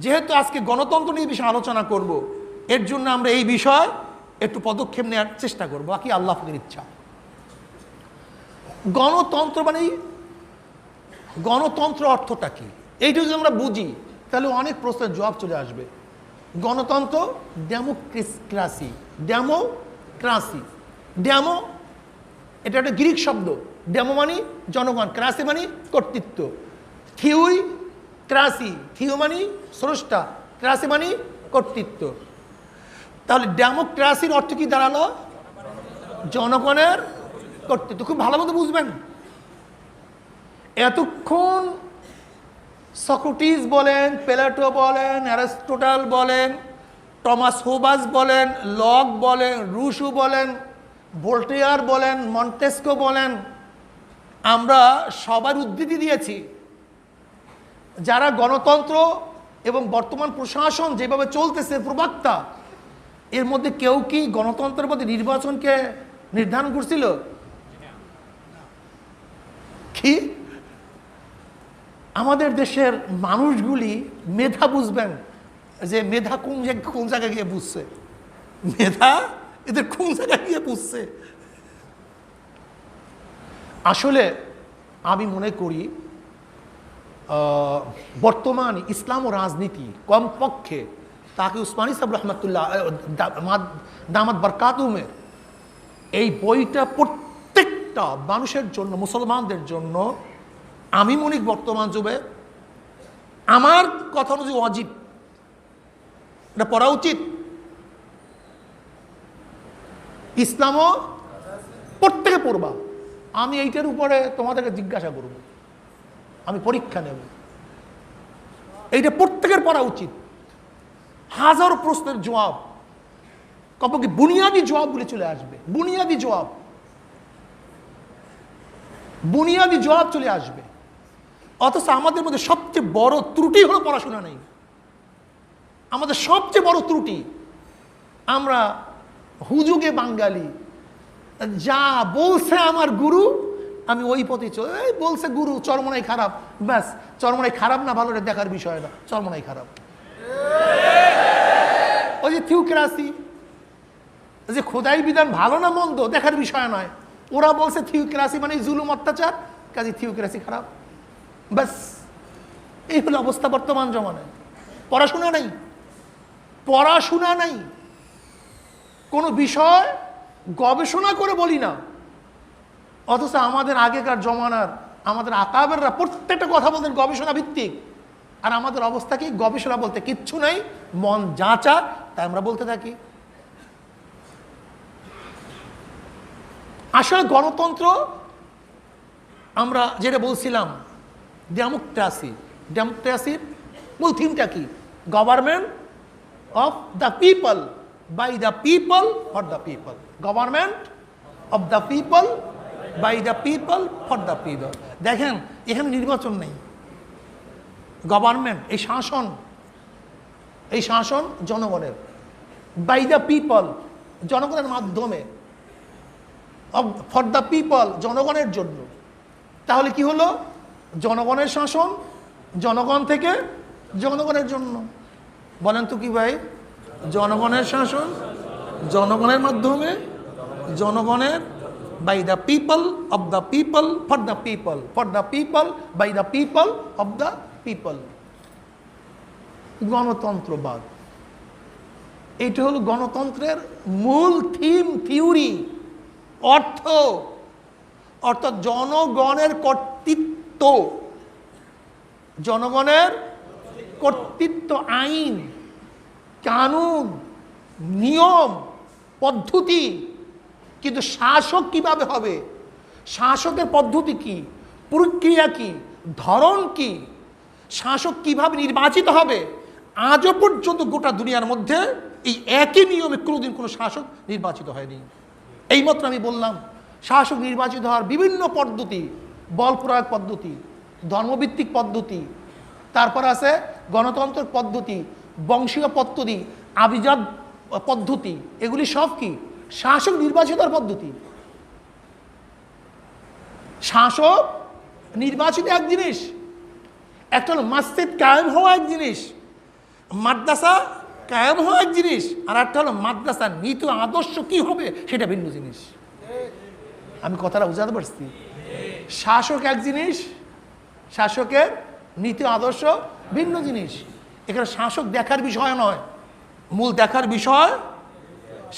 যেহেতু আজকে গণতন্ত্র নিয়ে বিষয়ে আলোচনা করব, এর জন্য আমরা এই বিষয় একটু পদক্ষেপ নেওয়ার চেষ্টা করব, বাকি আল্লাহ পাকের ইচ্ছা। গণতন্ত্র মানে গণতন্ত্র অর্থটা কি, এইটা যদি আমরা বুঝি তাহলে অনেক প্রশ্নের জবাব চলে আসবে। গণতন্ত্র ডেমোক্রেসি, ডেমোক্রাসি, ডেমো এটা একটা গ্রিক শব্দ। ডেমো মানে জনগণ, ক্রাসি মানে কর্তৃত্ব। থিউই ক্রাসি, থিউ মানে স্রষ্টা, ক্রাসি মানে কর্তৃত্ব। তাহলে ডেমোক্রাসির অর্থ কি দাঁড়ালো? জনগণের কর্তৃত্ব। খুব ভালো মতো বুঝবেন। এতক্ষণ সক্রেটিস বলেন, প্লেটো বলেন, অ্যারিস্টটল বলেন, টমাস হোবাস বলেন, লক বলেন, রুশো বলেন, ভোল্টেয়ার বলেন, মন্টেস্কো বলেন, আমরা সবার উদ্ধৃতি দিয়েছি। যারা গণতন্ত্র এবং বর্তমান প্রশাসন যেভাবে চলতেছে প্রবক্তা, এর মধ্যে কেউ কি গণতন্ত্রের মধ্যে নির্বাচনকে নির্ধারণ করছিল? কি আমাদের দেশের মানুষগুলি মেধা বুঝবেন যে মেধা কোন জায়গায় গিয়ে বুঝছে, মেধা এদের কোন জায়গায় গিয়ে বুঝছে। আসলে আমি মনে করি বর্তমান ইসলাম ও রাজনীতি কমপক্ষে তাকে উসমানী সাহেব রহমতুল্লাহ দামাত বরকাতুমের এই বইটা প্রত্যেকটা মানুষের জন্য, মুসলমানদের জন্য আমি মনে বর্তমান যুগে আমার কথা অনুযায়ী ওয়াজিব, এটা পড়া উচিত। ইসলামও প্রত্যেকে পড়বা। আমি এইটার উপরে তোমাদেরকে জিজ্ঞাসা করব, আমি পরীক্ষা নেব, এইটা প্রত্যেকের পড়া উচিত। হাজারো প্রশ্নের জবাব, কমপক্ষে বুনিয়াদি জবাবগুলি চলে আসবে। বুনিয়াদি জবাব চলে আসবে। অথচ আমাদের মধ্যে সবচেয়ে বড় ত্রুটি হলো পড়াশোনা নেই। আমাদের সবচেয়ে বড় ত্রুটি, আমরা হুজুগে বাঙালি, যা বলছে আমার গুরু আমি ওই পথে চলে, বলছে গুরু চরমনাই খারাপ, ব্যাস চরমনাই খারাপ না ভালো দেখার বিষয় না, চরমনাই খারাপ। ওই যে থিওক্রাসি, যে খোদাই বিধান ভালো না মন্দ দেখার বিষয় নয়, ওরা বলছে থিওক্রাসি মানে জুলুম অত্যাচার, কাজে থিওক্রাসি খারাপ, ব্যাস এই হলো অবস্থা বর্তমান জমানায়। পড়াশোনা নাই, কোনো বিষয় গবেষণা করে বলি না। অথচ আমাদের আগেকার জমানার আমাদের আকাবেররা প্রত্যেকটা কথা বলতেন গবেষণা ভিত্তিক, আর আমাদের অবস্থা কি? গবেষণা বলতে কিচ্ছু নাই, মন যাচা তাই আমরা বলতে থাকি। আসলে গণতন্ত্র আমরা যেটা বলছিলাম ডেমোক্রেসির মূল থিমটা কি? Government of the people, by the people, for the people. Government of the people, by the people, for the people. দেখেন এখানে নির্বাচন নেই। গভর্নমেন্ট এই শাসন জনগণের, বাই দ্য পিপল জনগণের মাধ্যমে, ফর দ্য পিপল জনগণের জন্য। তাহলে কি হলো? জনগণের শাসন, জনগণ থেকে জনগণের জন্য। বলেন তো কি ভাই? জনগণের শাসন জনগণের মাধ্যমে, জনগণের, by the people, of the people, for the people, for the people, by the people, of the people. গণতন্ত্রবাদ, এটা হলো গণতন্ত্রের মূল থিওরি, অর্থাৎ জনগণের কর্তৃত্ব, জনগণের কর্তৃত্ব, আইন কানুন নিয়ম পদ্ধতি। কিন্তু শাসক কিভাবে হবে, শাসকের পদ্ধতি কি, প্রক্রিয়া কি, ধরন কি, শাসক কিভাবে নির্বাচিত হবে, আজও পর্যন্ত গোটা দুনিয়ার মধ্যে এই একই নিয়মে কোনোদিন কোনো শাসক নির্বাচিত হয়নি। এইমাত্র আমি বললাম শাসক নির্বাচিত হওয়ার বিভিন্ন পদ্ধতি, বল প্রয়োগ পদ্ধতি, ধর্মভিত্তিক পদ্ধতি, তারপর আছে গণতন্ত্রের পদ্ধতি, বংশীয় পদ্ধতি, আভিজাত পদ্ধতি, এগুলি সব কি শাসক নির্বাচিত পদ্ধতি। শাসক নির্বাচিত এক জিনিস, একটা হলো মসজিদ কায়েম হওয়া এক জিনিস, মাদ্রাসা কায়েম হওয়া এক জিনিস, আর একটা হলো মাদ্রাসার নীতি আদর্শ কি হবে সেটা ভিন্ন জিনিস। আমি কথাটা বুঝাতে পারছি? শাসক এক জিনিস, শাসকের নীতি আদর্শ ভিন্ন জিনিস। এখানে শাসক দেখার বিষয় নয়, মূল দেখার বিষয়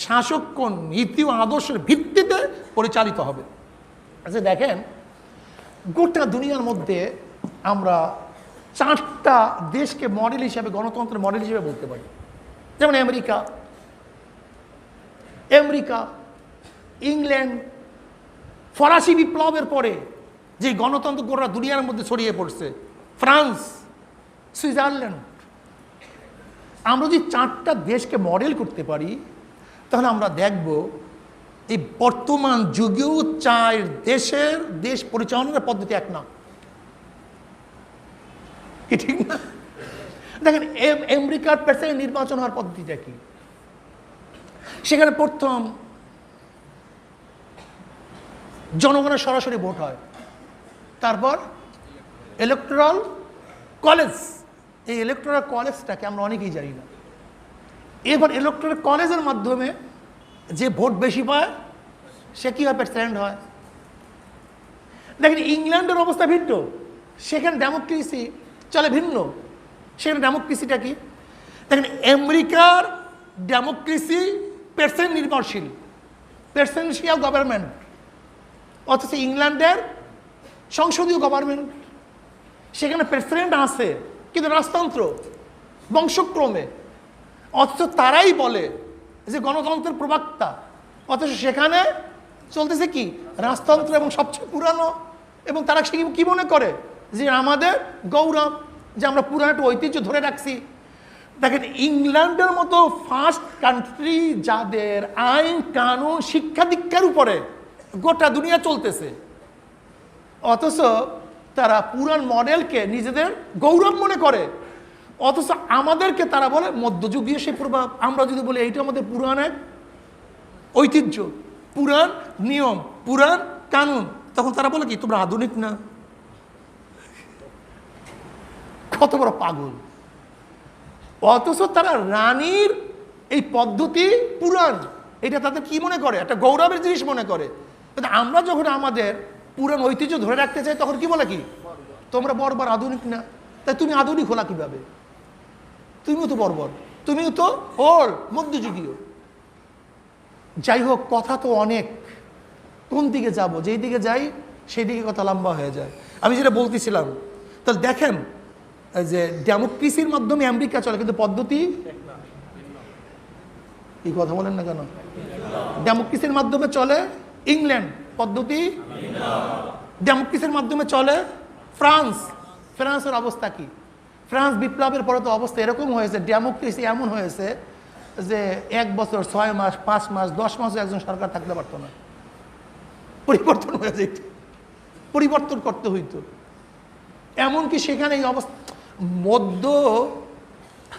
শাসক কোন নীতি ও আদর্শের ভিত্তিতে পরিচালিত হবে। আচ্ছা দেখেন, গোটা দুনিয়ার মধ্যে আমরা 4টা দেশকে মডেল হিসেবে, গণতন্ত্রের মডেল হিসেবে বলতে পারি। যেমন আমেরিকা, ইংল্যান্ড, ফরাসি বিপ্লবের পরে যে গণতন্ত্র গোটা দুনিয়ার মধ্যে ছড়িয়ে পড়ছে, ফ্রান্স, সুইজারল্যান্ড। আমরা যদি 4টা দেশকে মডেল করতে পারি তাহলে আমরা দেখব এই বর্তমান যুগেও 4 দেশের দেশ পরিচালনার পদ্ধতি এক না, কি ঠিক না? দেখেন আমেরিকার প্রেসিডেন্ট নির্বাচন হওয়ার পদ্ধতিটা কি? সেখানে প্রথম জনগণের সরাসরি ভোট হয়, তারপর ইলেকটোরাল কলেজ। এই ইলেকটোরাল কলেজটাকে আমরা অনেকেই জানি না। এবার ইলেকটোরাল কলেজের মাধ্যমে যে ভোট বেশি পায় সে কি হয়? প্রেসিডেন্ট হয়। দেখেন ইংল্যান্ডের অবস্থা ভিন্ন, সেখানে ডেমোক্রেসি চলে ভিন্ন। সেখানে ডেমোক্রেসিটা কি? দেখেন আমেরিকার ডেমোক্রেসি প্রেসিডেন্ট নির্ভরশীল, প্রেসিডেন্সিয়াল গভর্নমেন্ট, অথচ ইংল্যান্ডের সংসদীয় গভর্নমেন্ট। সেখানে প্রেসিডেন্ট আছে কিন্তু রাজতন্ত্র বংশক্রমে, অথচ তারাই বলে যে গণতন্ত্রের প্রবক্তা, অথচ সেখানে চলতেছে কি? রাজতন্ত্র, এবং সবচেয়ে পুরানো। এবং তারা সে কি মনে করে যে আমাদের গৌরব, যে আমরা পুরানো একটা ঐতিহ্য ধরে রাখছি। দেখেন ইংল্যান্ডের মতো ফার্স্ট কান্ট্রি যাদের আইন কানুন শিক্ষা দীক্ষার উপরে গোটা দুনিয়া চলতেছে, অথচ তারা পুরান মডেলকে নিজেদের গৌরব মনে করে, অথচ আমাদেরকে তারা বলে মধ্যযুগীয় সেই প্রভাব। আমরা যদি বলি এইটা আমাদের পুরাণ এক ঐতিহ্য, পুরাণ নিয়ম, পুরাণ কানুন, তখন তারা বলে কি তোমরা আধুনিক না। কত বড় পাগল! অথচ তারা রানীর এই পদ্ধতি পুরাণ, এটা তাদের কি মনে করে? একটা গৌরবের জিনিস মনে করে। কিন্তু আমরা যখন আমাদের পুরাণ ঐতিহ্য ধরে রাখতে চাই তখন কি বলে কি তোমরা বর্বর, আধুনিক না। তাই তুমি আধুনিক হলা কিভাবে? তুমিও তো বর্বর, তুমিও তো ওল্ড, মধ্যযুগীয়। যাই হোক, কথা তো অনেক, কোন দিকে যাব? যেই দিকে যাই সেই দিকে কথা লম্বা হয়ে যায়। আমি যেটা বলতেছিলাম, তাহলে দেখেন যে ডেমোক্রেসির মাধ্যমে আমেরিকা চলে, কিন্তু পদ্ধতি এই কথা বলেন না কেন? ডেমোক্রেসির মাধ্যমে চলে ইংল্যান্ড, পদ্ধতি। ডেমোক্রেসির মাধ্যমে চলে ফ্রান্স, ফ্রান্সের অবস্থা কি? ফ্রান্স বিপ্লবের পরে তো অবস্থা এরকম হয়েছে, ডেমোক্রেসি এমন হয়েছে যে 1 বছর 6 মাস 5 মাস 10 মাসও একজন সরকার থাকতে পারতো না, পরিবর্তন হয়ে যেত, পরিবর্তন করতে হইতো। এমনকি সেখানে এই অবস্থা মধ্য,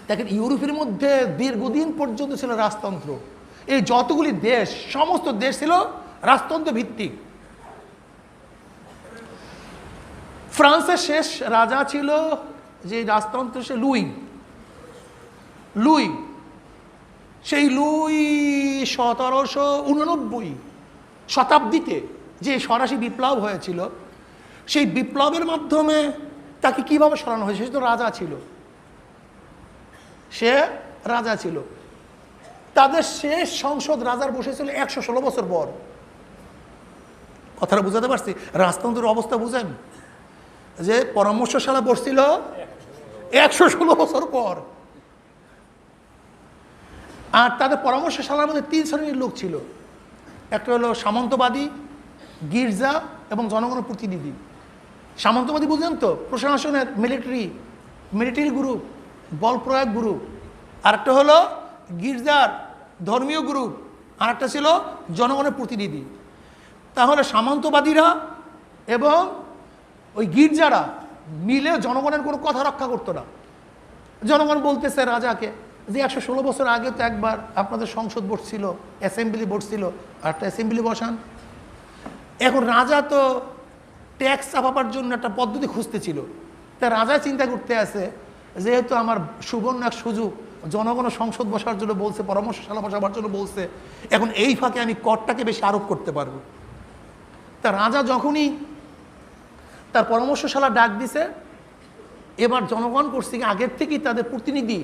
দেখেন ইউরোপের মধ্যে দীর্ঘদিন পর্যন্ত ছিল রাজতন্ত্র। এই যতগুলি দেশ, সমস্ত দেশ ছিল রাজতন্ত্র ভিত্তিক। ফ্রান্সের শেষ রাজা ছিল যে রাজতন্ত্র, সে লুই। সেই লুই 1789 শতাব্দীতে যে ফরাসি বিপ্লব হয়েছিল, সেই বিপ্লবের মাধ্যমে তাকে কিভাবে সরানো হয়েছে? সে তো রাজা ছিল, সে রাজা ছিল। তাদের শেষ সংসদ রাজার বসেছিল 116 বছর পর। কথাটা বুঝাতে পারছি? রাজতন্ত্রের অবস্থা বুঝেন যে পরামর্শশালা বসছিল 116 বছর পর। আর তাদের পরামর্শশালার মধ্যে 3 শ্রেণীর লোক ছিল। একটা হলো সামন্তবাদী, গির্জা এবং জনগণের প্রতিনিধি। সামন্তবাদী বুঝলেন তো? প্রশাসনের মিলিটারি গ্রুপ, বল প্রয়োগ গ্রুপ। আর একটা হলো গির্জার ধর্মীয় গ্রুপ, আর একটা ছিল জনগণের প্রতিনিধি। তাহলে সামন্তবাদীরা এবং ওই গির্জারা মিলে জনগণের কোনো কথা রক্ষা করতো না। জনগণ বলতেছে রাজাকে যে 116 বছর আগে তো একবার আপনাদের সংসদ বসছিল, অ্যাসেম্বলি বসছিল, আর একটা অ্যাসেম্বলি বসান। এখন রাজা তো ট্যাক্স চাপাবার জন্য একটা পদ্ধতি খুঁজতেছিল। তা রাজা চিন্তা করতে আছে যেহেতু আমার সুবর্ণ এক সুযোগ, জনগণ সংসদ বসার জন্য বলছে, পরামর্শশালা বসাবার জন্য বলছে, এখন এই ফাঁকে আমি করটাকে বেশি আরোপ করতে পারবো। তা রাজা যখনই তার পরামর্শশালা ডাক দিছে, এবার জনগণ করছে কি আগের থেকেই তাদের প্রতিনিধি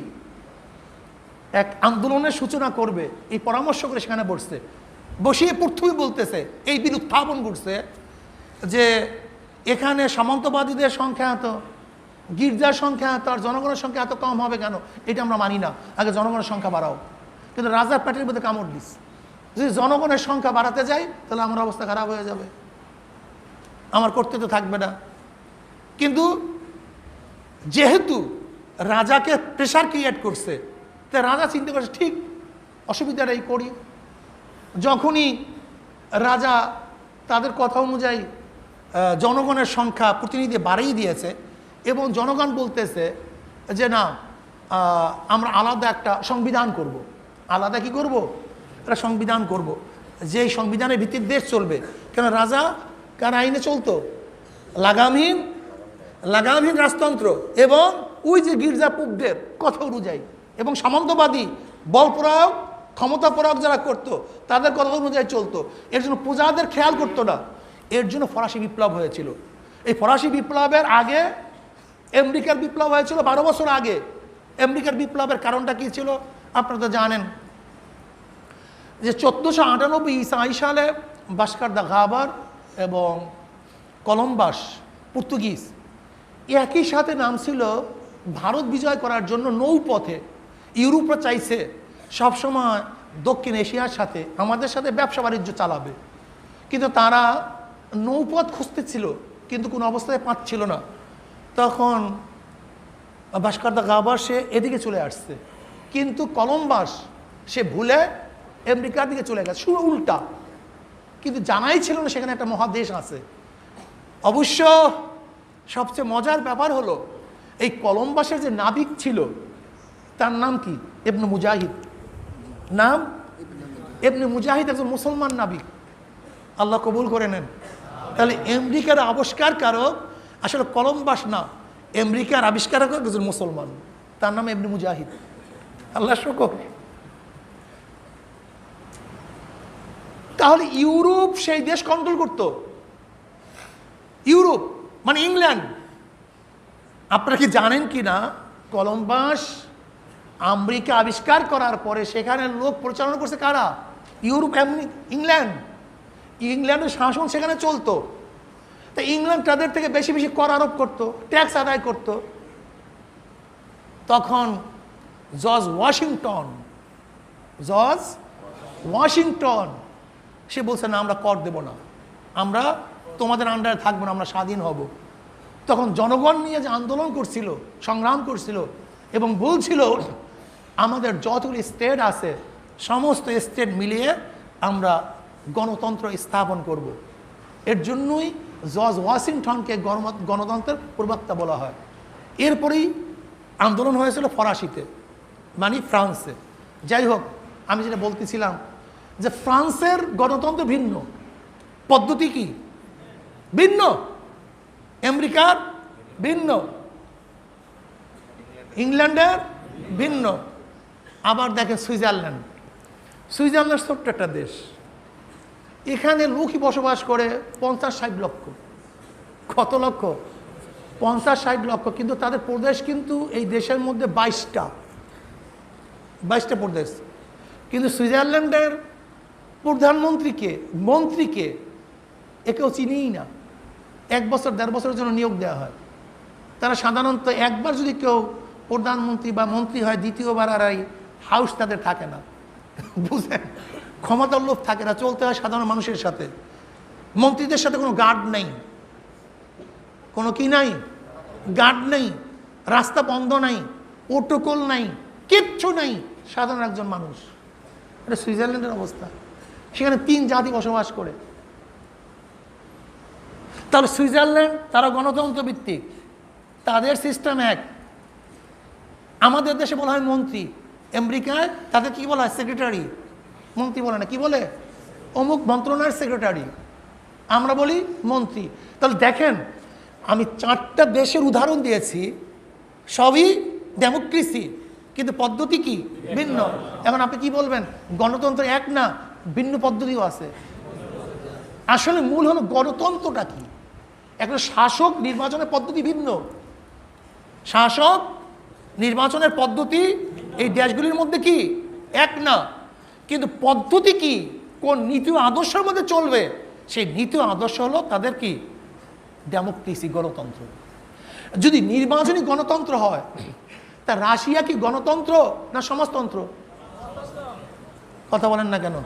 এক আন্দোলনের সূচনা করবে এই পরামর্শ করে সেখানে বসছে। বসিয়ে প্রথমেই বলতেছে, এই বিল উত্থাপন করছে যে এখানে সামন্তবাদীদের সংখ্যা এত, গির্জার সংখ্যা এত, আর জনগণের সংখ্যা এত কম হবে কেন? এটা আমরা মানি না, আগে জনগণের সংখ্যা বাড়াও। কিন্তু রাজার পেটের মধ্যে কামড় দিস, যদি জনগণের সংখ্যা বাড়াতে যাই তাহলে আমার অবস্থা খারাপ হয়ে যাবে, আমার কর্তৃত্ব থাকবে না। কিন্তু যেহেতু রাজাকে প্রেশার ক্রিয়েট করছে, তাই রাজা চিন্তা করছে ঠিক অসুবিধাটাই করি। যখনই রাজা তাদের কথা অনুযায়ী জনগণের সংখ্যা প্রতিনিধি বাড়িয়ে দিয়েছে এবং জনগণ বলতেছে যে না, আমরা আলাদা একটা সংবিধান করব। আলাদা কি করব? একটা সংবিধান করব, যেই সংবিধানের ভিত্তিতে দেশ চলবে। কেন রাজা কার আইনে চলতো? লাগামহীন রাজতন্ত্র এবং ওই যে গির্জাপুকদের কথা অনুযায়ী এবং সামন্তবাদী বল প্রয়োগ, ক্ষমতা প্রয়োগ যারা করতো তাদের কথা অনুযায়ী চলতো। এর জন্য প্রজাদের খেয়াল করতো না। এর জন্য ফরাসি বিপ্লব হয়েছিল। এই ফরাসি বিপ্লবের আগে আমেরিকার বিপ্লব হয়েছিল 12 বছর আগে। আমেরিকার বিপ্লবের কারণটা কি ছিল আপনারা তো জানেন, যে 1498 ঈসাই সালে ভাস্কো দা গামার এবং কলম্বাস পর্তুগিজ একই সাথে নামছিল ভারত বিজয় করার জন্য নৌপথে। ইউরোপরা চাইছে সবসময় দক্ষিণ এশিয়ার সাথে আমাদের সাথে ব্যবসা বাণিজ্য চালাবে, কিন্তু তারা নৌপথ খুঁজতেছিল কিন্তু কোনো অবস্থায় পাচ্ছিল না। তখন ভাস্কো দা গামার সে এদিকে চলে আসছে, কিন্তু কলম্বাস সে ভুলে আমেরিকার দিকে চলে গেছে, শুরু উল্টা। কিন্তু জানাই ছিল না সেখানে একটা মহাদেশ আছে। অবশ্য সবচেয়ে মজার ব্যাপার হলো এই কলম্বাসের যে নাবিক ছিল তার নাম কি? ইবনে মুজাহিদ। নাম ইবনে মুজাহিদ, একজন মুসলমান নাবিক। আল্লাহ কবুল করে নেন। তাহলে আমেরিকার আবিষ্কারকারক আসলে কলম্বাস না, আমেরিকার আবিষ্কারক একজন মুসলমান, তার নাম ইবনে মুজাহিদ। আল্লাহ শুকর। তাহলে ইউরোপ সেই দেশ কন্ট্রোল করত। ইউরোপ মানে ইংল্যান্ড। আপনারা কি জানেন কি না, কলম্বাস আমেরিকা আবিষ্কার করার পরে সেখানে লোক পরিচালনা করছে কারা? Europe, England. ইংল্যান্ডের শাসন সেখানে চলতো। তা ইংল্যান্ড তাদের থেকে বেশি বেশি কর আরোপ করতো, ট্যাক্স আদায় করত। তখন জর্জ ওয়াশিংটন সে বলছে না, আমরা কর দেব না, আমরা তোমাদের আন্ডারে থাকবো না, আমরা স্বাধীন হব। তখন জনগণ নিয়ে যে আন্দোলন করছিল, সংগ্রাম করছিল এবং বলছিল আমাদের যতগুলি স্টেট আছে সমস্ত স্টেট মিলিয়ে আমরা গণতন্ত্র স্থাপন করব। এর জন্যই জর্জ ওয়াশিংটনকে গণতন্ত্রের প্রবক্তা বলা হয়। এরপরেই আন্দোলন হয়েছিল ফরাসিতে, মানে ফ্রান্সে। যাই হোক, আমি যেটা বলতেছিলাম যে ফ্রান্সের গণতন্ত্র ভিন্ন, পদ্ধতি কি ভিন্ন, আমেরিকার ভিন্ন, ইংল্যান্ডের ভিন্ন। আবার দেখেন সুইজারল্যান্ড ছোট্ট একটা দেশ, এখানে লোকই বসবাস করে 50-60 লক্ষ। কত লক্ষ? 50-60 লক্ষ। কিন্তু তাদের প্রদেশ কিন্তু এই দেশের মধ্যে 22টা প্রদেশ। কিন্তু সুইজারল্যান্ডের প্রধানমন্ত্রীকে, মন্ত্রীকে একেও চিনিই না। 1 বছর 1.5 বছরের জন্য নিয়োগ দেওয়া হয়। তারা সাধারণত একবার যদি কেউ প্রধানমন্ত্রী বা মন্ত্রী হয়, দ্বিতীয়বার আর এই হাউস তাদের থাকে না। বুঝলেন? ক্ষমতার লোভ থাকে না, চলতে হয় সাধারণ মানুষের সাথে। মন্ত্রীদের সাথে কোনো গার্ড নেই, কোনো কি নাই, গার্ড নেই, রাস্তা বন্ধ নাই, প্রোটোকল নাই, কিচ্ছু নাই, সাধারণ একজন মানুষ। এটা সুইজারল্যান্ডের অবস্থা। সেখানে 3 জাতি বসবাস করে। তাহলে সুইজারল্যান্ড তারা গণতন্ত্র ভিত্তিক, তাদের সিস্টেম এক। আমাদের দেশে বলা হয় মন্ত্রী, আমেরিকায় তাদের কি বলা হয়? সেক্রেটারি। মন্ত্রী বলে না, কি বলে? অমুক মন্ত্রণালয়ের সেক্রেটারি। আমরা বলি মন্ত্রী। তাহলে দেখেন, আমি 4টা দেশের উদাহরণ দিয়েছি, সবই ডেমোক্রেসি, কিন্তু পদ্ধতি কি ভিন্ন। এখন আপনি কি বলবেন, গণতন্ত্র এক না, ভিন্ন পদ্ধতিও আছে। আসলে মূল হলো গণতন্ত্রটা কি। এখন শাসক নির্বাচনের পদ্ধতি ভিন্ন, শাসক নির্বাচনের পদ্ধতি এই দেশগুলির মধ্যে কি এক না, কিন্তু পদ্ধতি কি, কোন নীতি ও আদর্শের মধ্যে চলবে, সেই নীতি ও আদর্শ হলো তাদের কি ডেমোক্রেসি, গণতন্ত্র। যদি নির্বাচনী গণতন্ত্র হয়, তা রাশিয়া কি গণতন্ত্র না সমাজতন্ত্র? কথা বলেন না কেন?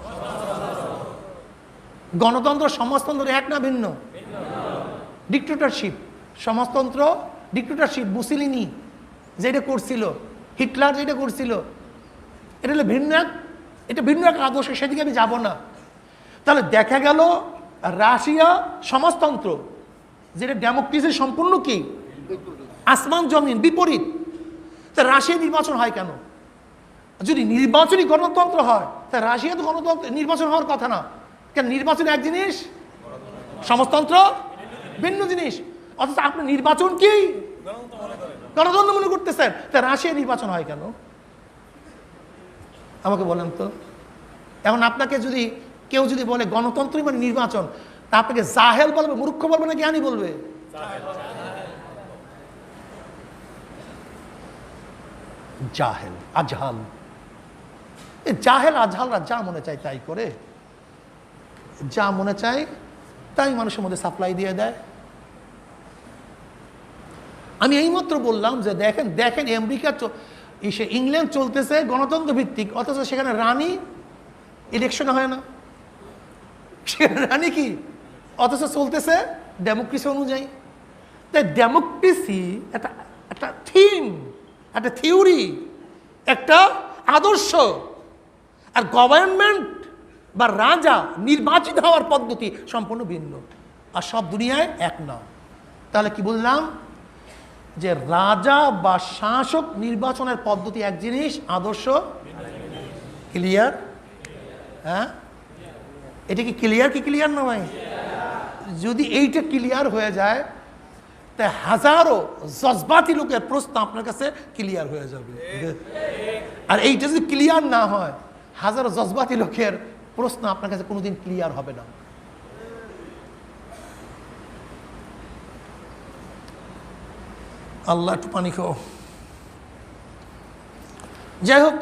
গণতন্ত্র সমাজতন্ত্র এক না ভিন্ন? ডিক্টেটরশিপ, সমাজতন্ত্র ডিক্টেটরশিপ, মুসলিনি যেটা করছিল, হিটলার যেটা করছিল, এটা হলো ভিন্ন এক, এটা ভিন্ন এক আদর্শ, সেদিকে আমি যাব না। তাহলে দেখা গেল রাশিয়া সমাজতন্ত্র, যেটা ডেমোক্রেসি সম্পূর্ণ কি আসমান জমিন বিপরীত। তা রাশিয়া নির্বাচন হয় কেন? যদি নির্বাচনী গণতন্ত্র হয়, তা রাশিয়া তো গণতন্ত্র নির্বাচন হওয়ার কথা না কেন? নির্বাচন এক জিনিস, সমাজতন্ত্র ভিন্ন জিনিস। অথচ আপনি নির্বাচন কি গণতন্ত্র মনে করতেছেন, তা রাশিয়া নির্বাচন হয় কেন আমাকে বলেন তো। এখন আপনাকে যদি কেউ যদি বলে গণতন্ত্রই মানে নির্বাচন, তা আপনাকে জাহেল বলবে, মূর্খ বলবে না জ্ঞানী বলবে? জাহেল আজহাল, জাহেল আজহালরা যা মনে চায় তাই করে, যা মনে চায় তাই মানুষের মধ্যে সাপ্লাই দিয়ে দেয়। আমি এইমাত্র বললাম যে দেখেন দেখেন আমেরিকা, ইংল্যান্ড চলতেছে গণতন্ত্র ভিত্তিক, অথচ সেখানে রানী ইলেকশন হয় না, সেখানে রানী কি, অথচ চলতেছে ডেমোক্রেসি অনুযায়ী। তাই ডেমোক্রেসি একটা থিম, একটা থিওরি, একটা আদর্শ, আর গভর্নমেন্ট বা রাজা নির্বাচিত হওয়ার পদ্ধতি সম্পূর্ণ ভিন্ন, আর সব দুনিয়ায় এক না। তাহলে কি বললাম, যে রাজা বা শাসক নির্বাচনের পদ্ধতি এক জিনিস, আদর্শ ক্লিয়ার? হ্যাঁ, এটা কি ক্লিয়ার? কি ক্লিয়ার না ভাই? যদি এইটা ক্লিয়ার হয়ে যায়, তা হাজারো জজবাতি লোকের প্রশ্ন আপনার কাছে ক্লিয়ার হয়ে যাবে। আর এইটা যদি ক্লিয়ার না হয়, হাজারো জজবাতি লোকের প্রশ্ন আপনার কাছে কোনোদিন ক্লিয়ার হবে না। আল্লাহ একটু পানি খাও। যাই হোক,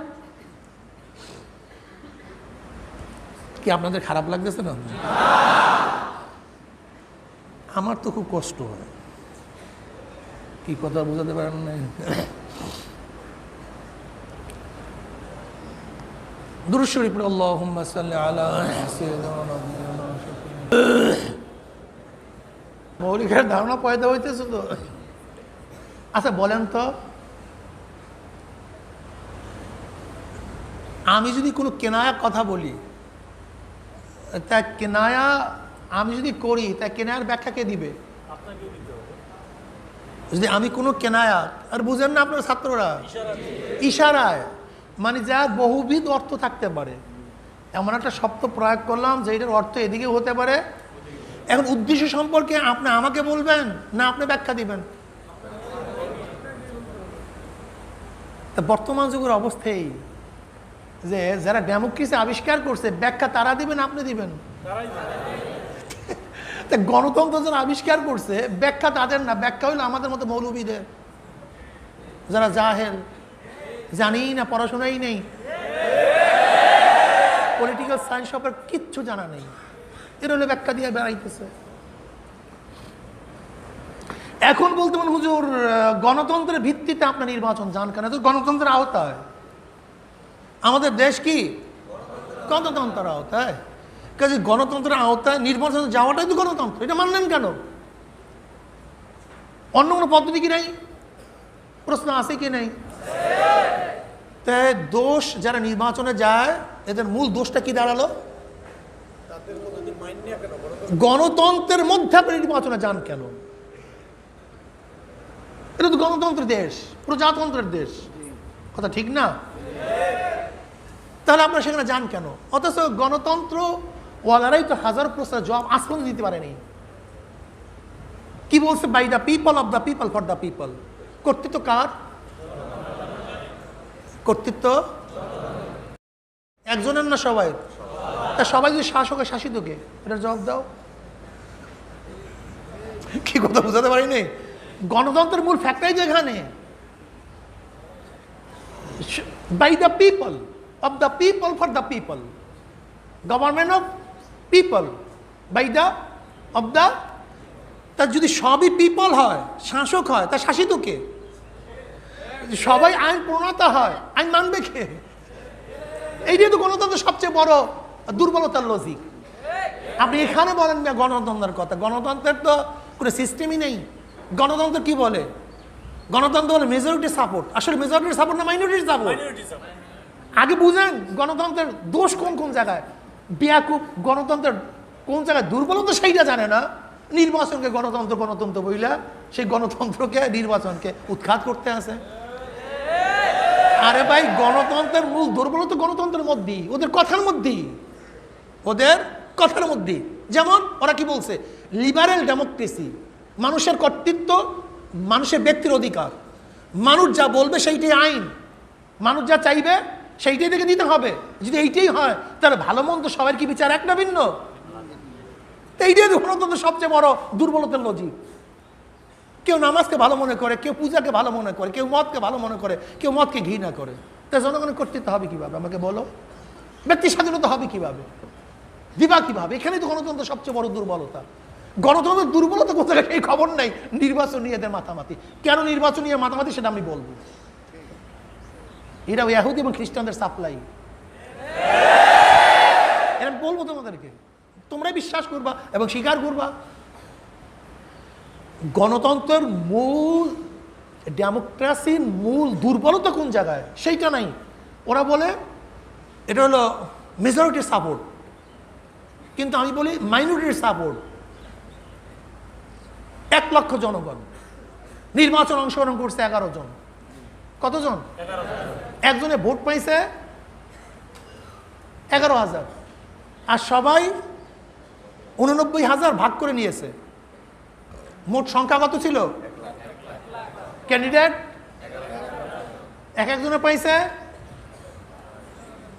কি আপনাদের খারাপ লাগতেছে না? আমার তো খুব কষ্ট হয়, কি কথা বোঝাতে পারেন না। দুরূদ শরীফ পড়ে আল্লাহুম্মা সাল্লি আলা সাইয়্যিদিনা। মৌলিকের ধারণা পয়দা হইতেছে তো। আচ্ছা বলেন তো, আমি যদি কোনো কেনায়া কথা বলি, তা কেনায়া আমি যদি করি, তা কেনায়ার ব্যাখ্যা কে দিবে? যদি আমি কোনো কেনায়া, আর বুঝেন না আপনার ছাত্ররা, ইশারায়, মানে যার বহুবিধ অর্থ থাকতে পারে, এমন একটা শব্দ প্রয়োগ করলাম যে এটার অর্থ এদিকেও হতে পারে। এখন উদ্দেশ্য সম্পর্কে আপনি আমাকে বলবেন না আপনি ব্যাখ্যা দিবেন? তা বর্তমান যুগের অবস্থায় যে যারা ডেমোক্রেসি আবিষ্কার করছে, ব্যাখ্যা তারা দিবেন আপনি দিবেন? তা গণতন্ত্র যারা আবিষ্কার করছে, ব্যাখ্যা তাদের না, ব্যাখ্যা হইলো আমাদের মতো মৌলবীদের, যারা জাহেল, জানি না, পড়াশোনাই নেই, পলিটিক্যাল সায়েন্স সম্পর্কে কিচ্ছু জানা নেই, এর হলে ব্যাখ্যা দিয়ে বেড়াইতেছে। এখন বলতে মানে হুজুর গণতন্ত্রের ভিত্তিতে আপনার নির্বাচন যান কেন? তো গণতন্ত্রের আওতায়, আমাদের দেশ কি গণতন্ত্রের আওতায়, কাজে গণতন্ত্রের আওতায় নির্বাচন যাওয়াটাই তো গণতন্ত্র, এটা মানলেন কেন? অন্য কোনো পদ্ধতি কি নাই? প্রশ্ন আছে কি নেই? তাই দোষ যারা নির্বাচনে যায়, এদের মূল দোষটা কি দাঁড়ালো? গণতন্ত্রের মধ্যে আপনি নির্বাচনে যান কেন? এটা তো গণতন্ত্রের দেশ, প্রজাতন্ত্রের দেশ, কথা ঠিক না? তাহলে আপনারা সেখানে যান কেন? অথচ গণতন্ত্র ওয়ালারাই তো হাজার প্রশ্নের জবাব আজ পর্যন্ত দিতে পারেনি। কি বলছে? By the people, of the people, for the people. কর্তৃত্ব কার? কর্তৃত্ব একজনের না সবাই? তা সবাই যদি শাসক শাসিত কে? এটা জবাব দাও। কি কথা বুঝাতে পারিনি? গণতন্ত্রের মূল ফ্যাক্টরি যেখানে by the people, of the people, for the people, government of people, by the, of the. তার যদি সবই পিপল হয়, শাসক হয়, তা শাসিত কে? সবাই আইন প্রণেতা হয়, আইন মানবে কে? এইটাই তো গণতন্ত্রের সবচেয়ে বড় দুর্বলতার লজিক। আপনি এখানে বলেন না গণতন্ত্রের কথা, গণতন্ত্রের তো কোনো সিস্টেমই নেই। গণতন্ত্র কি বলে? গণতন্ত্র বলে মেজরিটি সাপোর্ট। আসলে মেজরিটির সাপোর্ট না মাইনরিটির সাপোর্ট? আগে বুঝেন গণতন্ত্রের দোষ কোন কোন জায়গায়। বেয়াকুব গণতন্ত্রের কোন জায়গায় দুর্বলতা সেইটা জানে না। নির্বাচনকে গণতন্ত্র গণতন্ত্র বইলা সেই গণতন্ত্রকে নির্বাচনকে উৎখাত করতে আছে। আরে ভাই, গণতন্ত্রের মূল দুর্বলতা গণতন্ত্রের মধ্যেই, ওদের কথার মধ্যেই, ওদের কথার মধ্যেই। যেমন ওরা কি বলছে, লিবারেল ডেমোক্রেসি, মানুষের কর্তৃত্ব, মানুষের ব্যক্তির অধিকার, মানুষ যা বলবে সেইটাই আইন, মানুষ যা চাইবে সেইটাই থেকে দিতে হবে। যদি এইটাই হয় তাহলে ভালো মন্দ সবার কি বিচার এক না ভিন্ন? এইটাই গণতন্ত্রের সবচেয়ে বড় দুর্বলতার লজিক। কেউ নামাজকে ভালো মনে করে, কেউ পূজাকে ভালো মনে করে, কেউ মদকে ভালো মনে করে, কেউ মদকে ঘৃণা করে। তা জনগণের কর্তৃত্ব হবে কিভাবে আমাকে বলো? ব্যক্তি স্বাধীনতা হবে কিভাবে? দিবা কিভাবে? এখানেই তো গণতন্ত্রের সবচেয়ে বড় দুর্বলতা। গণতন্ত্রের দুর্বলতা কোথায় সেই খবর নাই। নির্বাচন নিয়ে এদের মাতামাতি। কেন নির্বাচন নিয়ে মাতামাতি সেটা আমি বলবো। এরা ইহুদি এবং খ্রিস্টানদের সাপ্লাই। এরা বলবো তোমাদেরকে, তোমরাই বিশ্বাস করবা এবং স্বীকার করবা। গণতন্ত্রের মূল, ডেমোক্রেসির মূল দুর্বলতা কোন জায়গায় সেইটা নাই। ওরা বলে এটা হলো মেজরিটির সাপোর্ট, কিন্তু আমি বলি মাইনরিটির সাপোর্ট। 1 লক্ষ জনগণ নির্বাচন অংশগ্রহণ করছে 11 জন। কতজন? 11 জন। একজনে ভোট পাইছে 11,000, আর সবাই 89,000 ভাগ করে নিয়েছে। মোট সংখ্যা কত ছিল ক্যান্ডিডেট? একজনে পাইছে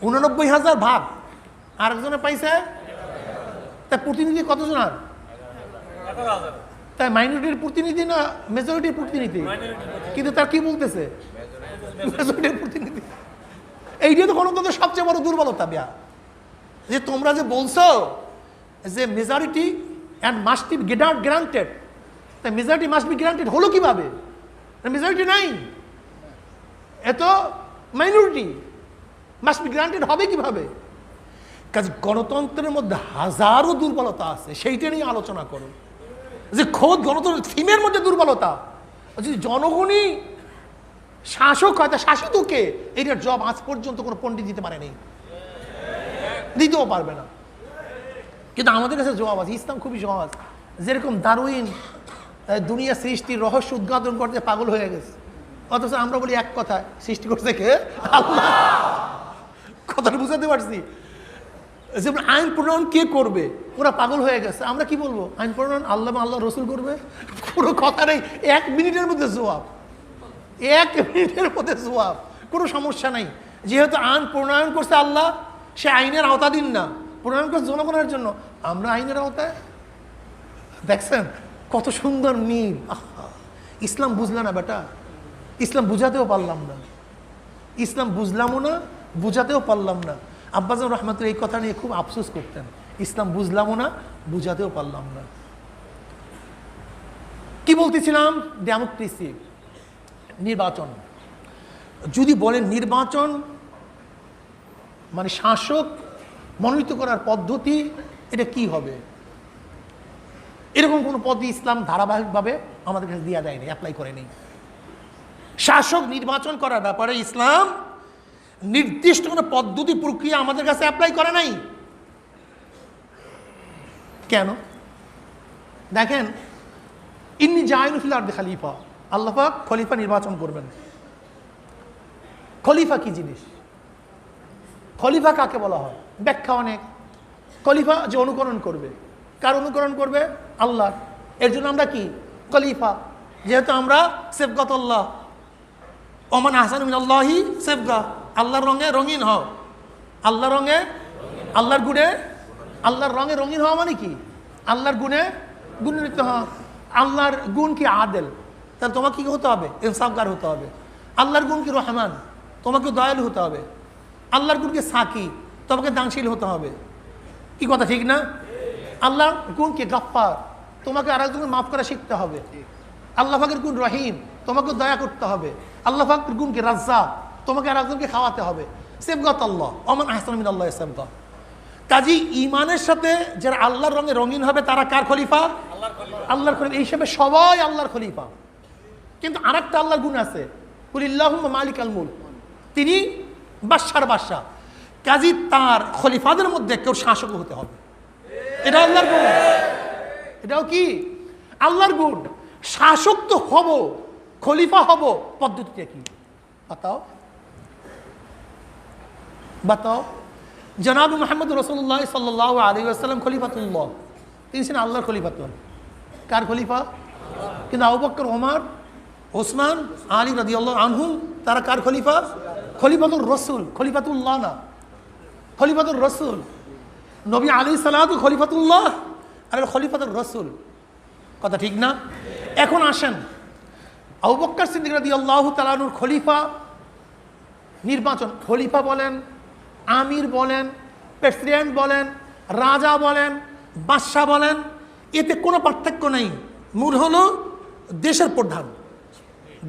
89,000 ভাগ, আর একজনে পাইছে, তা প্রতিনিধি কতজন? আর তাই মাইনরিটির প্রতিনিধি না মেজরিটির প্রতিনিধি? কিন্তু তার কি বলতেছে? মেজরিটির প্রতিনিধি। এইটা তো গণতন্ত্রের সবচেয়ে বড় দুর্বলতা। বিয়া যে তোমরা যে বলছো যে majority and must be granted, তাই মেজরিটি মাস্ট বি গ্রান্টেড হলো কিভাবে? মেজরিটি নাই, এত মাইনরিটি মাস্ট বি গ্রান্টেড হবে কিভাবে? কাজে গণতন্ত্রের মধ্যে হাজারো দুর্বলতা আছে, সেইটা নিয়ে আলোচনা করো। যে খোদ গণতন্ত্রের থিমের মধ্যে দুর্বলতা। যদি জনগণই শাসক হয় তা শাসিত কে? এইটার জব আজ পর্যন্ত কোনো পণ্ডিত দিতে পারেনি, দিতেও পারবে না। কিন্তু আমাদের কাছে জবাব আছে, ইসলাম খুবই সহজ। যেরকম দারুইন দুনিয়া সৃষ্টির রহস্য উদ্ঘাটন করতে পাগল হয়ে গেছে, অথচ আমরা বলি এক কথায় সৃষ্টি করছে কে? আল্লাহ। কথাটা বুঝাতে পারছি? যেমন আইন প্রণয়ন কে করবে, ওরা পাগল হয়ে গেছে। আমরা কি বলবো? আইন প্রণয়ন আল্লাহ বা আল্লাহ রসুল করবে। কোনো কথা নেই, 1 মিনিটের মধ্যে জবাব, 1 মিনিটের মধ্যে জবাব, কোনো সমস্যা নেই। যেহেতু আইন প্রণয়ন করছে আল্লাহ, সে আইনের আওতাধীন না, প্রণয়ন করছে জনগণের জন্য, আমরা আইনের আওতায়। দেখছেন কত সুন্দর মিল। ইসলাম বুঝলে না বেটা, ইসলাম বুঝাতেও পারলাম না, ইসলাম বুঝলামও না, বুঝাতেও পারলাম না। আব্বাজান রহমাতুল্লাহ এই কথা নিয়ে খুব আফসোস করতেন, ইসলাম বুঝলামও না, বুঝাতেও পারলাম না। কি বলতেছিলাম? ডেমোক্রেসি, নির্বাচন। যদি বলেন নির্বাচন মানে শাসক মনোনীত করার পদ্ধতি, এটা কি হবে? এরকম কোনো পদ্ধতি ইসলাম ধারাবাহিকভাবে আমাদের কাছে দেওয়া দেয়নি, অ্যাপ্লাই করেনি। শাসক নির্বাচন করার ব্যাপারে ইসলাম নির্দিষ্ট কোনো পদ্ধতি প্রক্রিয়া আমাদের কাছে অ্যাপ্লাই করে নাই। কেন? দেখেন, ইন্নী জাইলু ফিল আরদি খলিফা, আল্লাহ পাক খলিফা নির্বাচন করবেন। খলিফা কি জিনিস? খলিফা কাকে বলা হয়? ব্যাখ্যা অনেক। খলিফা যে অনুকরণ করবে, কার অনুকরণ করবে? আল্লাহ। এর জন্য আমরা কি খলিফা, যেহেতু আমরা সেফগাতুল্লাহ, ওমান আহসানু মিনাল্লাহি সেফগা, আল্লাহর রঙে রঙিন হও, আল্লাহর রঙে, আল্লাহর গুণে, আল্লাহর রঙে রঙিন হওয়া মানে কি? আল্লাহর গুণে গুণান্বিত হওয়া। আল্লাহর গুণ কি আদেল, তাহলে তোমাকে কি হতে হবে? ইনসাফগার হতে হবে। আল্লাহর গুণ কি রহমান, তোমাকে দয়ালু হতে হবে। আল্লাহর গুণ কি সাকি, তোমাকে দানশীল হতে হবে। কি কথা ঠিক না? আল্লাহর গুণ কি গাফফার, তোমাকে আরেকজনকে মাফ করা শিখতে হবে। আল্লাহ পাকের গুণ রহিম, তোমাকে দয়া করতে হবে। আল্লাহ পাকের গুণ কি রাজ্জাক, তোমাকে আরেকজনকে খাওয়াতে হবে। সেবগাত আল্লাহ, ওমান আহসানু মিনাল্লাহি সেবগা। কাজী ইমানের সাথে যারা আল্লাহর রঙে রঙিন হবে তারা কার খলিফা? আল্লাহর খলিফা। এই হিসাবে সবাই আল্লাহর খলিফা। কিন্তু আরেকটা আল্লাহর গুণ আছে, কুলিল্লাহুম্মা মালিকাল মুলক, তিনি বাদশার বাদশা। কাজী তার খলিফাদের মধ্যে কেউ শাসক হতে হবে, এটা আল্লাহর গুণ। এটাও কি আল্লাহর গুণ। শাসক তো হব, খলিফা হব, পদ্ধতিটা কি বাতাও, বাতাও। জনাব মুহাম্মদ রাসূলুল্লাহ সাল্লাল্লাহু আলাইহি ওয়াসাল্লাম খলিফাতুল্লাহ, তিনি ছিলেন আল্লাহর খলিফাতুল্লাহ। কার খলিফা? কিন্তু আবু বকর, ওমর, ওসমান, আলী রাদিয়াল্লাহু আনহুম তারা কার খলিফা? খলিফাতুর রাসূল, খলিফাতুল্লাহ না, খলিফাতুর রাসূল। নবী আলাইহিস সালাতু খলিফাতুল্লাহ আর খলিফাতুর রাসূল, কথা ঠিক না? এখন আসেন, আবু বকর সিদ্দিক রাদিয়াল্লাহু তাআলা আনহুর খলিফা নির্বাচন, খলিফা বলেন, আমির বলেন, প্রেসিডেন্ট বলেন, রাজা বলেন, বাদশাহ বলেন, এতে কোনো পার্থক্য নেই। মূল হলো দেশের প্রধান,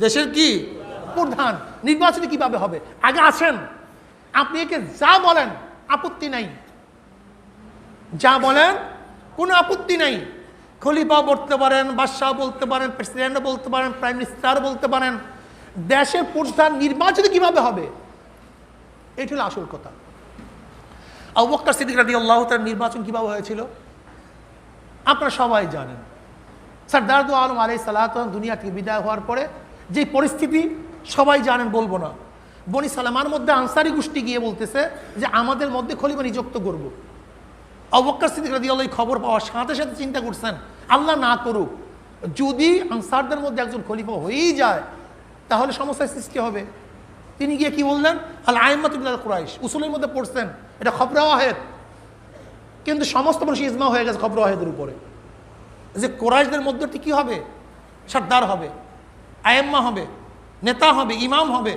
দেশের কি প্রধান। নির্বাচনে কিভাবে হবে? আগে আসেন, আপনি একে যা বলেন আপত্তি নাই, যা বলেন কোনো আপত্তি নাই। খলিফা বলতে পারেন, বাদশাহ বলতে পারেন, প্রেসিডেন্ট বলতে পারেন, প্রাইম মিনিস্টার বলতে পারেন। দেশের প্রধান নির্বাচনে কিভাবে হবে, এটি হলো আসল কথা। আবু বকর সিদ্দিক রাদিয়াল্লাহু তাআলা নির্বাচন কিভাবে হয়েছিল আপনারা সবাই জানেন। সরদার দু আলম আলাইহিস সালাতু দুনিয়া থেকে বিদায় হওয়ার পরে যে পরিস্থিতি সবাই জানেন, বলবো না। বনি সালামার মধ্যে আনসারি গোষ্ঠী গিয়ে বলতেছে যে আমাদের মধ্যে খলিফা নিযুক্ত করব। আবু বকর সিদ্দিক রাদিয়াল্লাহু এই খবর পাওয়ার সাথে সাথে চিন্তা করছেন, আল্লাহ না করুক যদি আনসারদের মধ্যে একজন খলিফা হয়েই যায় তাহলে সমস্যার সৃষ্টি হবে। তিনি গিয়ে কি বললেন? আল আইম্মাতু মিনাল কুরাইশ, উসুলের মধ্যে পড়ছেন, এটা খবর ওয়াহিদ, কিন্তু সমস্ত মানুষ ইজমা হয়ে গেছে খবর ওয়াহিদের উপরে যে কুরাইশদের মধ্যে কি হবে? সর্দার হবে, আইম্মা হবে, নেতা হবে, ইমাম হবে।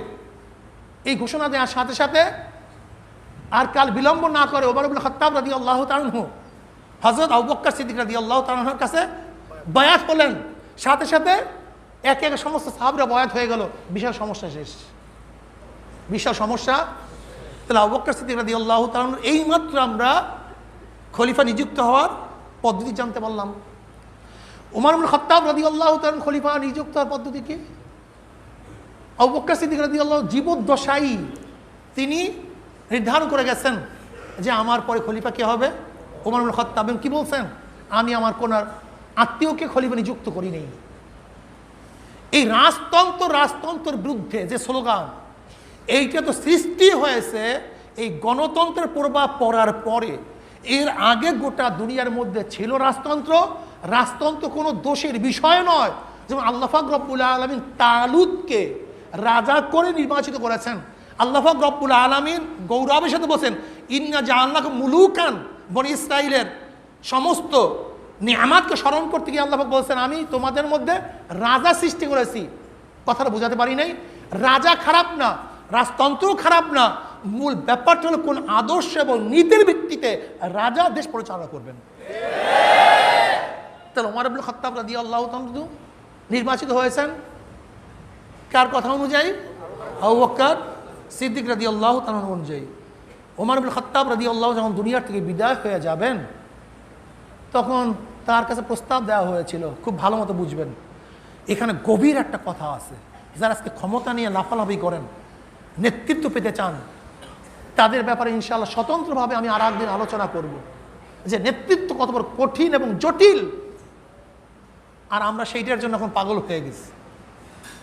এই ঘোষণা দেওয়ার সাথে সাথে আর কাল বিলম্ব না করে ওমর ইবনে খাত্তাব রাদিয়াল্লাহু তাআলা আনহু হযরত আবু বকর সিদ্দিক রাদিয়াল্লাহু তাআলা আনহুর কাছে বায়াত হলেন। সাথে সাথে একে একে সমস্ত সাহাবীরা বায়াত হয়ে গেল, বিশাল সমস্যা শেষ, বিশাল সমস্যা। তাহলে আবু বকর সিদ্দিক রাদিয়াল্লাহু তাআলা আনহু এইমাত্র আমরা খলিফা নিযুক্ত হওয়ার পদ্ধতি জানতে পারলাম। ওমর ইবনে খাত্তাব রাদিয়াল্লাহু তাআলা খলিফা নিযুক্ত হওয়ার পদ্ধতি কি? আবু বকর সিদ্দিক রাদিয়াল্লাহু জীবদ্দশায় তিনি নির্ধারণ করে গেছেন যে আমার পরে খলিফা কে হবে? ওমর ইবনে খাত্তাব। কি বলছেন? আমি আমার কোন আত্মীয়কে খলিফা নিযুক্ত করি নেই। এই রাজতন্ত্রের বিরুদ্ধে যে স্লোগান, এইটা তো সৃষ্টি হয়েছে এই গণতন্ত্রের প্রভাব পড়ার পরে। এর আগে গোটা দুনিয়ার মধ্যে ছিল রাজতন্ত্র। রাজতন্ত্র কোনো দোষের বিষয় নয়। যেমন আল্লাহ পাক রব্বুল আলামিন তালুতকে রাজা করে নির্বাচিত করেছেন। আল্লাহ পাক রব্বুল আলামিন গৌরবের সাথে বলছেন, ইন্না জাআলনাকুম মুলুকান, বনি ইসরাইলের সমস্ত নিয়ামতকে স্মরণ করতে গিয়ে আল্লাহ পাক বলছেন আমি তোমাদের মধ্যে রাজা সৃষ্টি করেছি। কথাটা বোঝাতে পারি নাই? রাজা খারাপ না, রাজতন্ত্র খারাপ না, মূল ব্যাপারটা হলো কোন আদর্শ এবং নীতির ভিত্তিতে রাজা দেশ পরিচালনা করবেন। তাহলে ওমর ইবনে খাত্তাব রাদিয়াল্লাহু তাআলা নির্বাচিত হয়েছেন কার কথা অনুযায়ী? আবু বকর সিদ্দিক রাদিয়াল্লাহু তাআলা অনুযায়ী। ওমর ইবনে খাত্তাব রাদিয়াল্লাহু যখন দুনিয়ার থেকে বিদায় হয়ে যাবেন তখন তার কাছে প্রস্তাব দেওয়া হয়েছিল, খুব ভালো মতো বুঝবেন, এখানে গভীর একটা কথা আছে। যারা আজকে ক্ষমতা নিয়ে লাফালাফি করেন, নেতৃত্ব পেতে চান, তাদের ব্যাপারে ইনশাআল্লাহ স্বতন্ত্রভাবে আমি আর একদিন আলোচনা করব যে নেতৃত্ব কত বড় কঠিন এবং জটিল। আর আমরা সেইটার জন্য এখন পাগল হয়ে গেছি।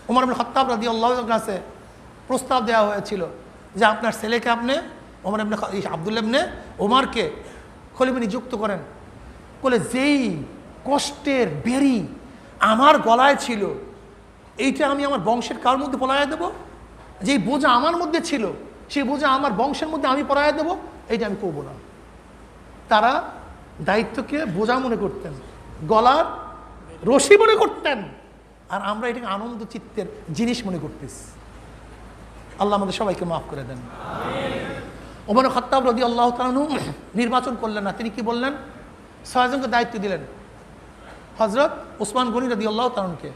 ওমর ইবনে খাত্তাব রাদিয়াল্লাহু তাআলার কাছে প্রস্তাব দেওয়া হয়েছিল যে আপনার ছেলেকে আপনি ওমর ইবনে আব্দুল্লাহ ইবনে ওমরকে খলিফা নিযুক্ত করেন। বলে যেই কষ্টের বেরি আমার গলায় ছিল, এইটা আমি আমার বংশের কার মধ্যে পলাইয়া দেব? যেই বোঝা আমার মধ্যে ছিল সে বুঝে আমার বংশের মধ্যে আমি পড়াইয়া দেবো, এইটা আমি করবো না। তারা দায়িত্বকে বোঝা মনে করতেন, গলার রশি মনে করতেন, আর আমরা এটাকে আনন্দ চিত্তের জিনিস মনে করতেছি। আল্লাহ আমাদের সবাইকে মাফ করে দেন। ওমর খাত্তাব রাদিয়াল্লাহু তাআলা আনহু নির্বাচন করলেন না, তিনি কি বললেন? 6 জনকে দায়িত্ব দিলেন। হযরত ওসমান গনি রাদিয়াল্লাহু তাআলা আনহুকে,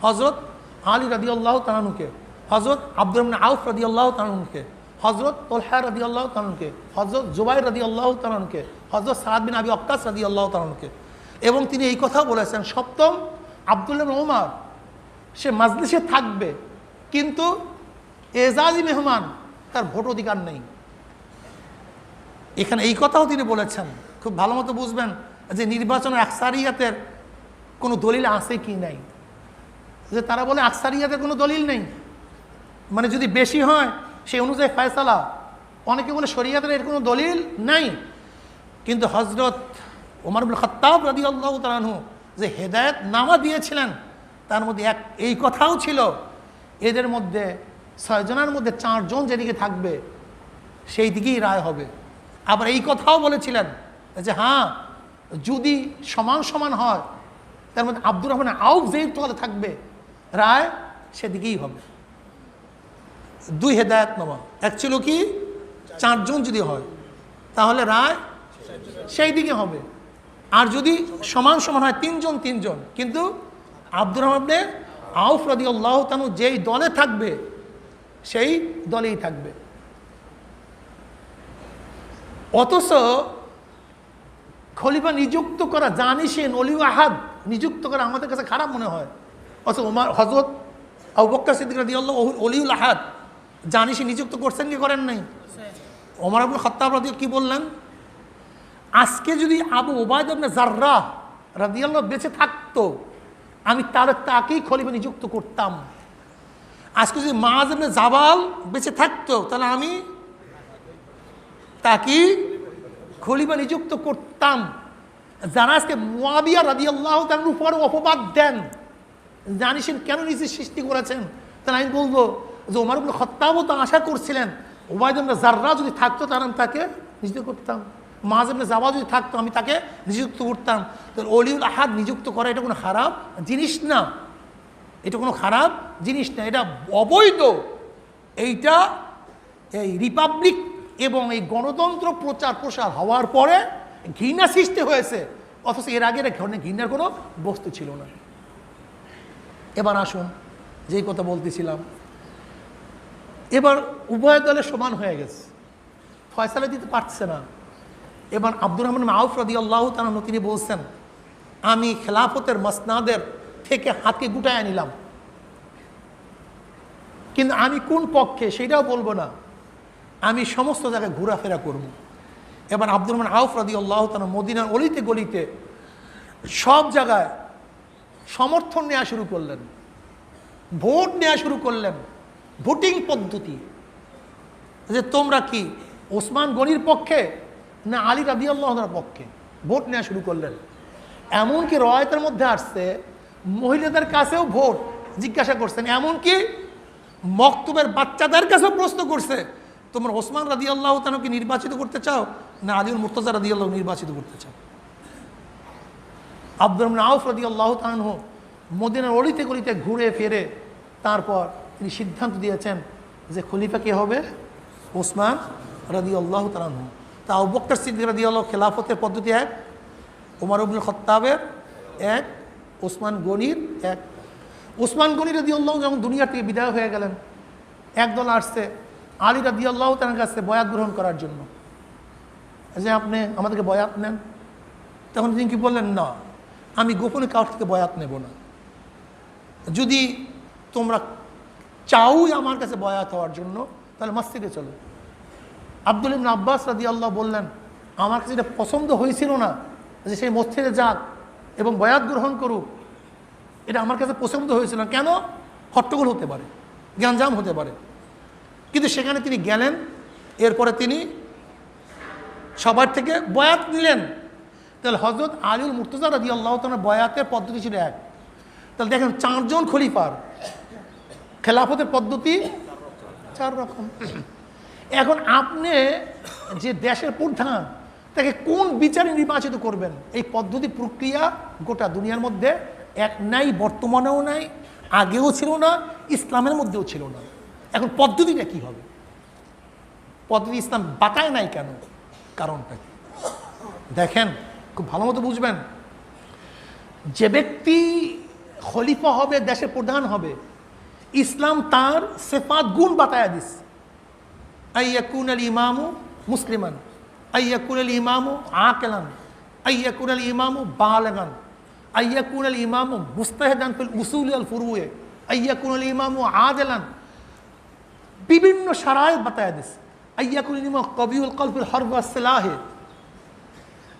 হযরত আলী রাদিয়াল্লাহু তাআলা আনহুকে, হযরত আব্দুর রহমান আউফ রাদিয়াল্লাহু তাআলা আনহুকে, হযরত তালহা রাদিয়াল্লাহু তাআলা আনহুকে, হযরত জুবাইর রাদিয়াল্লাহু তাআলা আনহুকে, হযরত সাদ বিন আবি ওয়াক্কাস রাদিয়াল্লাহু তাআলা আনহুকে। এবং তিনি এই কথা বলেছেন, সপ্তম আব্দুল্লাহ বিন ওমর সে মাজলিসে থাকবে, কিন্তু এজাজি মেহমান, তার ভোট অধিকার নেই। এখানে এই কথাও তিনি বলেছেন, খুব ভালো মতো বুঝবেন যে নির্বাচনের আকসারিয়াতের কোনো দলিল আছে কি নাই। যে তারা বলে আকসারিয়াতের কোনো দলিল নেই, মানে যদি বেশি হয় সেই অনুযায়ী ফয়সালা। অনেকে বলে শরিয়াতের এর কোনো দলিল নাই। কিন্তু হযরত ওমর ইবনে খাত্তাব রাদিয়াল্লাহু তাআলা আনহু যে হেদায়েত নামা দিয়েছিলেন, তার মধ্যে এই কথাও ছিল, এদের মধ্যে 6 জনের মধ্যে 4 জন যেদিকে থাকবে সেই দিকেই রায় হবে। আবার এই কথাও বলেছিলেন যে হ্যাঁ, যদি সমান সমান হয়, তার মধ্যে আব্দুর রহমান আউফ যেই তলে থাকবে, রায় সেদিকেই হবে। 2 হেদায়েত নামা, এক ছিল কি 4 জন যদি হয় তাহলে রায় সেই দিকে হবে, আর যদি সমান সমান হয় 3 জন 3 জন, কিন্তু আব্দুর রহমান আউফ রাদিয়াল্লাহু তাআলা যেই দলে থাকবে সেই দলেই থাকবে। অথচ খলিফা নিযুক্ত করা, জানিসেন ওলি আহাদ নিযুক্ত করা আমাদের কাছে খারাপ মনে হয়। অথচ ওমর হযরত আবু বকর সিদ্দিক রাদিয়াল্লাহু ওলিউল আহাদ জানিসে নিযুক্ত করছেন কি করেন নাই? ওমর ইবনে খাত্তাব রাদিয়াল্লাহু কি বললেন? আজকে যদি আবু উবাইদা ইবনে জাররাহ রাদিয়াল্লাহু বেঁচে থাকতো, আমি তাকেই খলিফা নিযুক্ত করতাম। আজকে যদি মুআয ইবনে জাবাল বেঁচে থাকতো, তাহলে আমি তাকেই খলিফা নিযুক্ত করতাম। যারা আজকে মুআবিয়া রাদিয়াল্লাহু তাআলার উপর অপবাদ দেন, জানিসেন কেন নিজে সৃষ্টি করেছেন, তাহলে আমি বলবো যে ওমর ইবনে খাত্তাবও তো আশা করছিলেন উবাইদা ইবনে জাররাহ যদি থাকতো তাহলে আমি তাকে নিযুক্ত করতাম, মুআয ইবনে জাবাল যদি থাকতো আমি তাকে নিযুক্ত করতাম। তাহলে ওলিউল আহাদ নিযুক্ত করা এটা কোনো খারাপ জিনিস না, এটা কোনো খারাপ জিনিস না, এটা অবৈধ। এইটা এই রিপাবলিক এবং এই গণতন্ত্র প্রচার প্রসার হওয়ার পরে ঘৃণা সৃষ্টি হয়েছে, অথচ এর আগে ঘৃণার কোনো বস্তু ছিল না। এবার আসুন, যেই কথা বলতেছিলাম, এবার উভয় দলে সমান হয়ে গেছে, ফয়সালা দিতে পারছে না। এবার আব্দুর রহমান আউফ রাদিয়াল্লাহু তাআলা তিনি বলছেন, আমি খেলাফতের মসনাদের থেকে হাতকে গুটায় নিলাম, কিন্তু আমি কোন পক্ষে সেটাও বলবো না, আমি সমস্ত জায়গায় ঘোরাফেরা করব। এবার আব্দুর রহমান আউফ রাদিয়াল্লাহু তাআলা মদিনার অলিতে গলিতে সব জায়গায় সমর্থন নেওয়া শুরু করলেন, ভোট নেওয়া শুরু করলেন, ভোটিং পদ্ধতি, যে তোমরা কি ওসমান গনির পক্ষে না আলী রাদিয়াল্লাহু তাআলার পক্ষে, ভোট নেওয়া শুরু করলেন। এমনকি রওয়ায়াতের মধ্যে আসছে মহিলাদের কাছেও ভোট জিজ্ঞাসা করছেন, এমনকি মকতুবের বাচ্চাদের কাছেও প্রশ্ন করছে, তোমরা ওসমান রাদিয়াল্লাহু তাআলাকে নির্বাচিত করতে চাও না আলীউল মুর্তজা রাদিয়াল্লাহু নির্বাচিত করতে চাও? আব্দুর রহমান আউফ রাদিয়াল্লাহু তাআলা মদিনার অলিতে গলিতে ঘুরে ফিরে তারপর তিনি সিদ্ধান্ত দিয়েছেন যে খলিফা কে হবে? ওসমান রাদিয়াল্লাহু তাআলা। তা আবু বকর সিদ্দিক রাদিয়াল্লাহু খেলাফতের পদ্ধতি এক, ওমর ইবনে খাত্তাবের এক, ওসমান গনির এক। ওসমান গনি রাদিয়াল্লাহু যখন দুনিয়া থেকে বিদায় হয়ে গেলেন, একদল আসছে আলী রাদিয়াল্লাহু তাআলার কাছে বয়াত গ্রহণ করার জন্য, যে আপনি আমাদেরকে বয়াত নেন। তখন তিনি কি বললেন, না, আমি গোপনে কারোর থেকে বয়াত নেব না, যদি তোমরা চাওই আমার কাছে বয়াত হওয়ার জন্য তাহলে মসজিদে চলো। আব্দুল ইবনে আব্বাস রাদিয়াল্লাহু বললেন, আমার কাছে এটা পছন্দ হয়েছিল না যে সেই মসজিদে যাক এবং বয়াত গ্রহণ করুক, এটা আমার কাছে পছন্দ হয়েছিল না। কেন? হট্টগোল হতে পারে, গ্যাঞ্জাম হতে পারে। কিন্তু সেখানে তিনি গেলেন, এরপরে তিনি সবার থেকে বয়াত নিলেন। তাহলে হযরত আলীউল মুর্তজা রাদিয়াল্লাহু তাআলা বয়াতের পদ্ধতি ছিল এক। তাহলে দেখেন 4 জন খলিফার খেলাফতের পদ্ধতি 4 রকম। এখন আপনি যে দেশের প্রধান তাকে কোন বিচারে নির্বাচিত করবেন, এই পদ্ধতি প্রক্রিয়া গোটা দুনিয়ার মধ্যে এক নাই, বর্তমানেও নাই, আগেও ছিল না, ইসলামের মধ্যেও ছিল না। এখন পদ্ধতিটা কি হবে? পদ্ধতি ইসলাম বাতায় নাই কেন? কারণটা কি দেখেন, খুব ভালো মতো বুঝবেন। যে ব্যক্তি খলিফা হবে, দেশের প্রধান হবে, ইসলাম তার সিফাত গুণ বাতায়া this. আইয়াকুন Al ইমামু মুসলিমান, আইয়াকুন Al ইমামু আকিলান, আইয়াকুন Al ইমামু বালিগান, আইয়াকুন Al ইমামু মুস্তাহিদান feel উসুল আল ফুরুয়ে, আইয়াকুন আল ইমামু আদিলান। বিভিন্ন শারায়েত বাতায়া দিস। আইয়াকুন আল ইমামু কবিউল কলফিল হরব ওয়াস সিলাহে,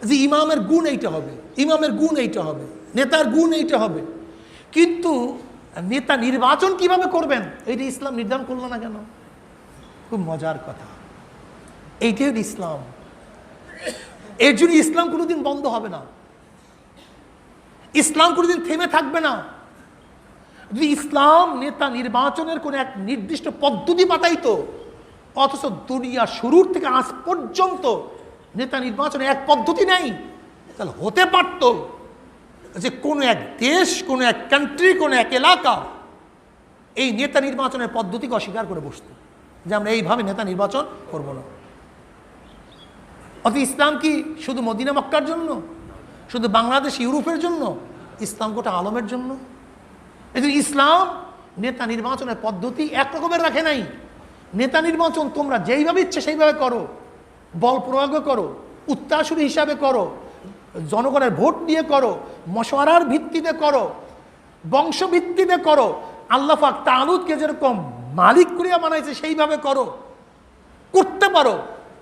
যে ইমামের গুণ এইটা হবে, ইমামের গুণ এইটা হবে, নেতার গুণ এইটা হবে। কিন্তু নেতা নির্বাচন কিভাবে করবেন এইটা ইসলাম নির্ধারণ করলো না কেন? খুব মজার কথা, এইটাই ইসলাম। এর জন্য ইসলাম কোনোদিন বন্ধ হবে না, ইসলাম কোনোদিন থেমে থাকবে না। যদি ইসলাম নেতা নির্বাচনের কোন এক নির্দিষ্ট পদ্ধতি বাতাইতো, অথচ দুনিয়া শুরুর থেকে আজ পর্যন্ত নেতা নির্বাচনের এক পদ্ধতি নেই, তাহলে হতে পারত যে কোনো এক দেশ, কোনো এক কান্ট্রি, কোনো এক এলাকা এই নেতা নির্বাচনের পদ্ধতিকে অস্বীকার করে বসত, যে আমরা এইভাবে নেতা নির্বাচন করব না। অথচ ইসলাম কি শুধু মদিনা মক্কার জন্য, শুধু বাংলাদেশ ইউরোপের জন্য? ইসলাম গোটা আলমের জন্য। এই যে ইসলাম নেতা নির্বাচনের পদ্ধতি এক রকমের রাখে নাই। নেতা নির্বাচন তোমরা যেইভাবে ইচ্ছে সেইভাবে করো, বল প্রয়োগ করো, উত্তাসুরি হিসাবে করো, জনগণের ভোট দিয়ে করো, মশওয়ারার ভিত্তিতে করো, বংশ ভিত্তিতে করো। আল্লাহ পাক তালুতকে যেরকম মালিক করিয়া বানাইছে সেইভাবে করো, করতে পারো।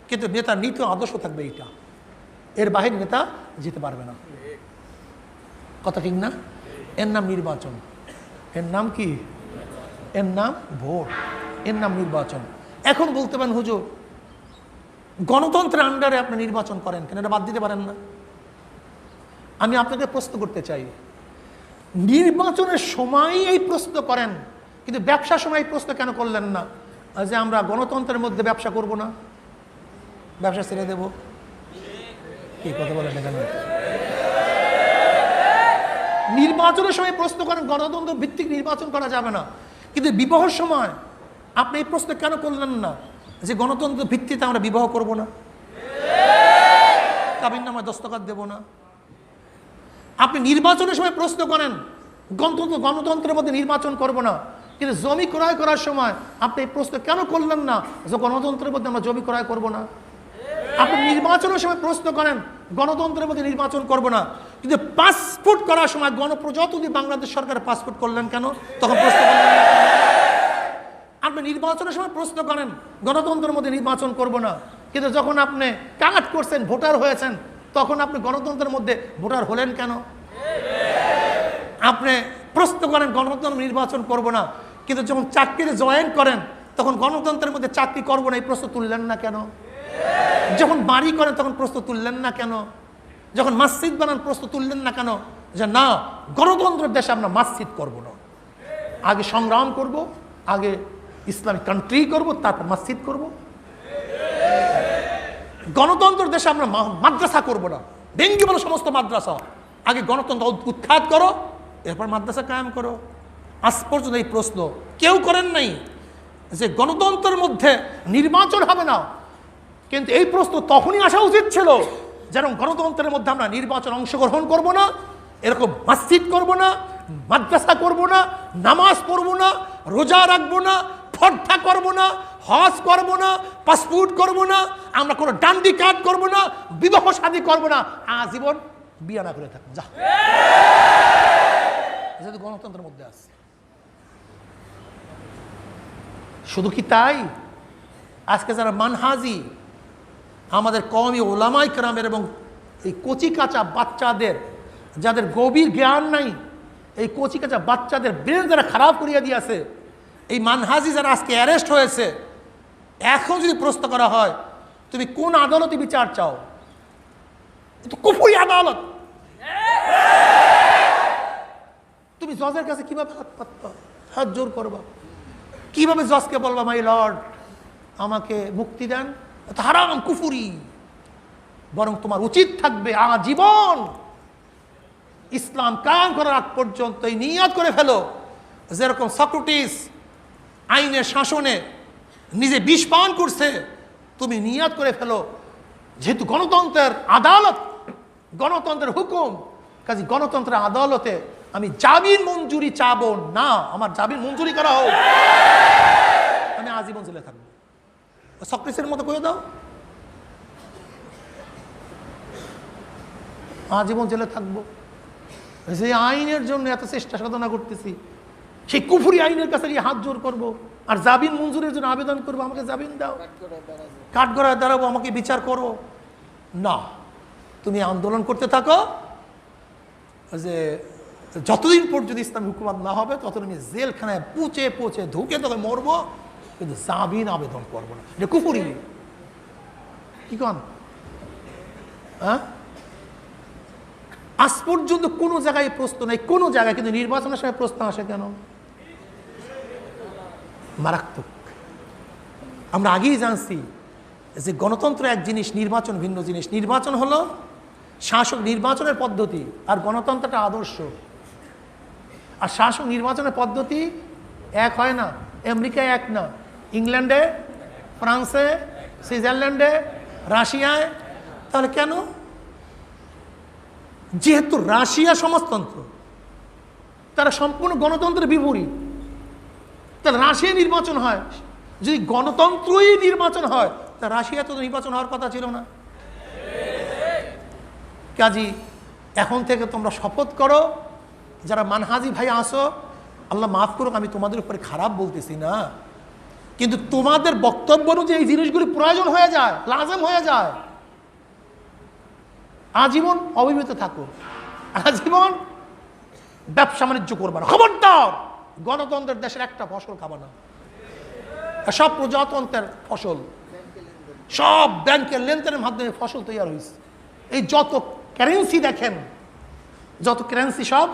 কিন্তু নেতার নীতি আদর্শ থাকবে এইটা, এর বাহিরে নেতা যেতে পারবে না। কথা ঠিক না? এর নাম নির্বাচন। এর নাম কি? এর নাম ভোট, এর নাম নির্বাচন। এখন বলতে পারেন হুজুর গণতন্ত্রের আন্ডারে আপনি নির্বাচন করেন কেন, এটা বাদ দিতে পারেন না? আমি আপনাকে প্রশ্ন করতে চাই, নির্বাচনের সময় এই প্রশ্ন করেন, কিন্তু ব্যবসার সময় এই প্রশ্ন কেন করলেন না যে আমরা গণতন্ত্রের মধ্যে ব্যবসা করব না, ব্যবসা ছেড়ে দেব? কি কথা বলেন এখানে? নির্বাচনের সময় প্রশ্ন করেন গণতন্ত্র ভিত্তিক নির্বাচন করা যাবে না, কিন্তু বিবাহের সময় আপনি এই প্রশ্ন কেন করলেন না যে গণতন্ত্র ভিত্তিতে আমরা বিবাহ করব না, কাবিননামায় দস্তখত দেব না? আপনি নির্বাচনের সময় প্রশ্ন করেন গণতন্ত্রের মধ্যে নির্বাচন করব না, কিন্তু জমি ক্রয় করার সময় আপনি এই প্রশ্ন কেন করলেন না যে গণতন্ত্রের মধ্যে আমরা জমি ক্রয় করব না? আপনি নির্বাচনের সময় প্রশ্ন করেন গণতন্ত্রের মধ্যে নির্বাচন করব না, কিন্তু পাসপোর্ট করার সময় গণপ্রজাতন্ত্রী বাংলাদেশ সরকারের পাসপোর্ট করলেন কেন? তখন প্রশ্ন করলেন না। আপনি নির্বাচনের সময় প্রশ্ন করেন গণতন্ত্রের মধ্যে নির্বাচন করব না, কিন্তু যখন আপনি কাট করছেন, ভোটার হয়েছেন, তখন আপনি গণতন্ত্রের মধ্যে ভোটার হলেন কেন? আপনি প্রশ্ন করেন গণতন্ত্র নির্বাচন করব না, কিন্তু যখন চাকরিতে জয়েন করেন তখন গণতন্ত্রের মধ্যে চাকরি করব না এই প্রশ্ন তুললেন না কেন? যখন বাড়ি করেন তখন প্রশ্ন তুললেন না কেন? যখন মসজিদ বানান প্রশ্ন তুললেন না কেন যে না গণতন্ত্রের দেশে আমরা মসজিদ করব না, আগে সংগ্রাম করব, আগে ইসলামিক কান্ট্রি করব, তারপর মসজিদ করব? গণতন্ত্রের দেশে আমরা মাদ্রাসা করব না, ভেঙ্গে বলো সমস্ত মাদ্রাসা, আগে গণতন্ত্র উৎখাত করো, এরপর মাদ্রাসা কায়েম করো। আজ পর্যন্ত এই প্রশ্ন কেউ করেন নাই যে গণতন্ত্রের মধ্যে নির্বাচন হবে না, কিন্তু এই প্রশ্ন তখনই আসা উচিত ছিল যেরকম গণতন্ত্রের মধ্যে আমরা নির্বাচন অংশগ্রহণ করব না, এরকম মসজিদ করব না, মাদ্রাসা করব না, নামাজ পড়ব না, রোজা রাখবো না, ফর্দা করব না, হজ করব না, পাসপোর্ট করব না, আমরা কোনো ডান্ডি কার্ড করব না, বিবাহ শাদী করব না, আজীবন বিয়ে না করে থাকবো। যা যেহেতু গণতন্ত্রের মধ্যে আছে। শুধু কি তাই, আজকে যারা মানহাজি আমাদের কওমি ওলামায়ে কেরামের এবং এই কচি কাঁচা বাচ্চাদের যাদের গভীর জ্ঞান নাই, এই কচি কাঁচা বাচ্চাদের ব্রেন যারা খারাপ করিয়া দিয়েছে, এই মানহাজি যারা আজকে অ্যারেস্ট হয়েছে, এখন যদি প্রশ্ন করা হয় তুমি কোন আদালতে বিচার চাও, কুফরি আদালত, তুমি জজের কাছে কিভাবে হাত জোর করবা, কিভাবে জজকে বলবা মাই লর্ড আমাকে মুক্তি দেন, এটা হারাম, কুফরি। বরং তোমার উচিত থাকবে আজীবন ইসলাম কায়েম করার আগ পর্যন্ত এই নিয়ত করে ফেলো, যেরকম সক্রেটিস আইনের শাসনে নিজে বিষ পান করছে, তুমি নিয়ত করে ফেলো যেহেতু গণতন্ত্রের আদালত, গণতন্ত্রের হুকুম, কাজে গণতন্ত্রের আদালতে আমি জামিন মঞ্জুরি চাবো না, আমার জামিন মঞ্জুরি করা হোক, আমি আজীবন জেলে থাকবো। সক্রেটিসের মতো করে দাও, আজীবন জেলে থাকবো। যে আইনের জন্য এত চেষ্টা সাধনা করতেছি, সেই কুফরি আইনের কাছে গিয়ে হাত জোর করবো আর জামিন মঞ্জুরের জন্য আবেদন করবো, আমাকে জামিন দাও, কাঠগড়ায় দাঁড়াবো, আমাকে বিচার করো না। তুমি আন্দোলন করতে থাকো, যে যতদিন পর্যন্ত ইসলাম হুকুমত না হবে ততদিন আমি জেলখানায় পুচে পুচে ঢুকে তোকে মরবো, কিন্তু জামিন আবেদন করবো না। এটা কুফরি। কি কন? হ্যাঁ, আজ পর্যন্ত কোনো জায়গায় প্রশ্ন নাই, কোনো জায়গায়, কিন্তু নির্বাচনের সময় প্রশ্ন আসে কেন? মারাত্মক। আমরা আগেই জানছি যে গণতন্ত্র এক জিনিস, নির্বাচন ভিন্ন জিনিস। নির্বাচন হলো শাসক নির্বাচনের পদ্ধতি, আর গণতন্ত্রটা আদর্শ। আর শাসক নির্বাচনের পদ্ধতি এক হয় না, আমেরিকায় এক না, ইংল্যান্ডে, ফ্রান্সে, সুইজারল্যান্ডে, রাশিয়ায়। তাহলে কেন? যেহেতু রাশিয়া সমাজতন্ত্র, তারা সম্পূর্ণ গণতন্ত্রের বিপরীত, তাহলে রাশিয়া নির্বাচন হয়। যদি গণতন্ত্রই নির্বাচন হয় তা রাশিয়া তো নির্বাচন হওয়ার কথা ছিল না। কাজী এখন থেকে তোমরা শপথ করো, যারা মানহাজি ভাই আসো, আল্লাহ মাফ করুক, আমি তোমাদের উপরে খারাপ বলতেছি না, কিন্তু তোমাদের বক্তব্য অনুযায়ী এই জিনিসগুলি প্রয়োজন হয়ে যায়, লাজম হয়ে যায়। আজীবন অবিবাহিত থাকো, আজীবন ব্যবসা বাণিজ্য করবা না, খবরদার গণতন্ত্রের দেশের একটা ফসল খাবা না। সব প্রজাতন্ত্রের ফসল, সব ব্যাংকের লেনদেনের মাধ্যমে ফসল তৈরি হয়েছে। এই যত কারেন্সি দেখেন, যত কারেন্সি সব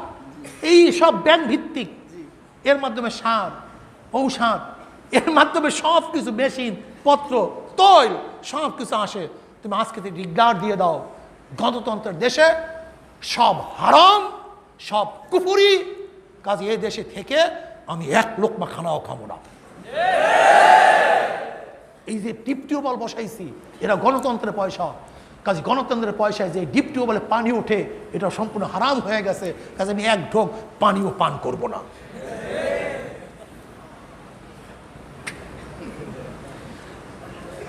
এই সব ব্যাংক ভিত্তিক, এর মাধ্যমে সার, ঔষধ, এর মাধ্যমে সব কিছু, মেশিন পত্র, তৈল, সব কিছু আসে। তুমি আজকে ডিক্লার দিয়ে দাও গণতন্ত্রের দেশে সব হারাম, সব কুফরি, কাজে এই দেশে থেকে আমি এক লোকমা খানাও খাবো না। এই যে ডিপ টিউবওয়েল বসাইছি, এরা গণতন্ত্রের পয়সা, কাজে গণতন্ত্রের পয়সায় যে ডিপ টিউবওয়েলে পানি ওঠে এটা সম্পূর্ণ হারাম হয়ে গেছে, কাজে আমি এক ঢোক পানিও পান করব না।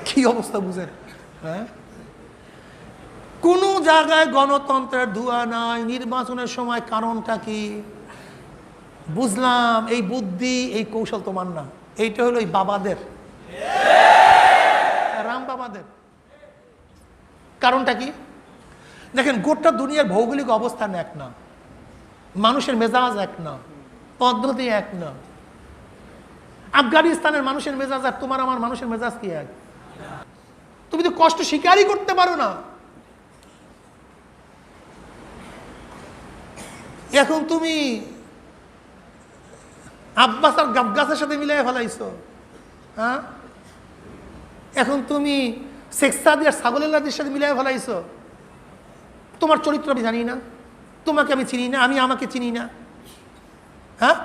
কি অবস্থা বুঝেন? হ্যাঁ, কোনো জায়গায় গণতন্ত্রের ধোঁয়া নাই। নির্বাচনের সময় কারণটা কি? বুঝলাম এই বুদ্ধি, এই কৌশল তোমার না, এইটা হলো এই বাবাদের, রাম বাবাদের। কারণটা কি? দেখেন, গোটা দুনিয়ার ভৌগোলিক অবস্থান এক না, মানুষের মেজাজ এক না, পদ্ধতি এক না। আফগানিস্তানের মানুষের মেজাজ আর তোমার আমার মানুষের মেজাজ কি এক? তুমি তো কষ্ট স্বীকারই করতে পারো না। এখন তুমি আব্বাস আর গাবগাছের সাথে মিলাই ফেলাইছো। হ্যাঁ, এখন তুমি শেখ সাদি আর ছাগলের লাদির সাথে মিলাই ফেলাইছো। তোমার চরিত্র আমি জানি না, তোমাকে আমি চিনি না, আমি আমাকে চিনি না। হ্যাঁ,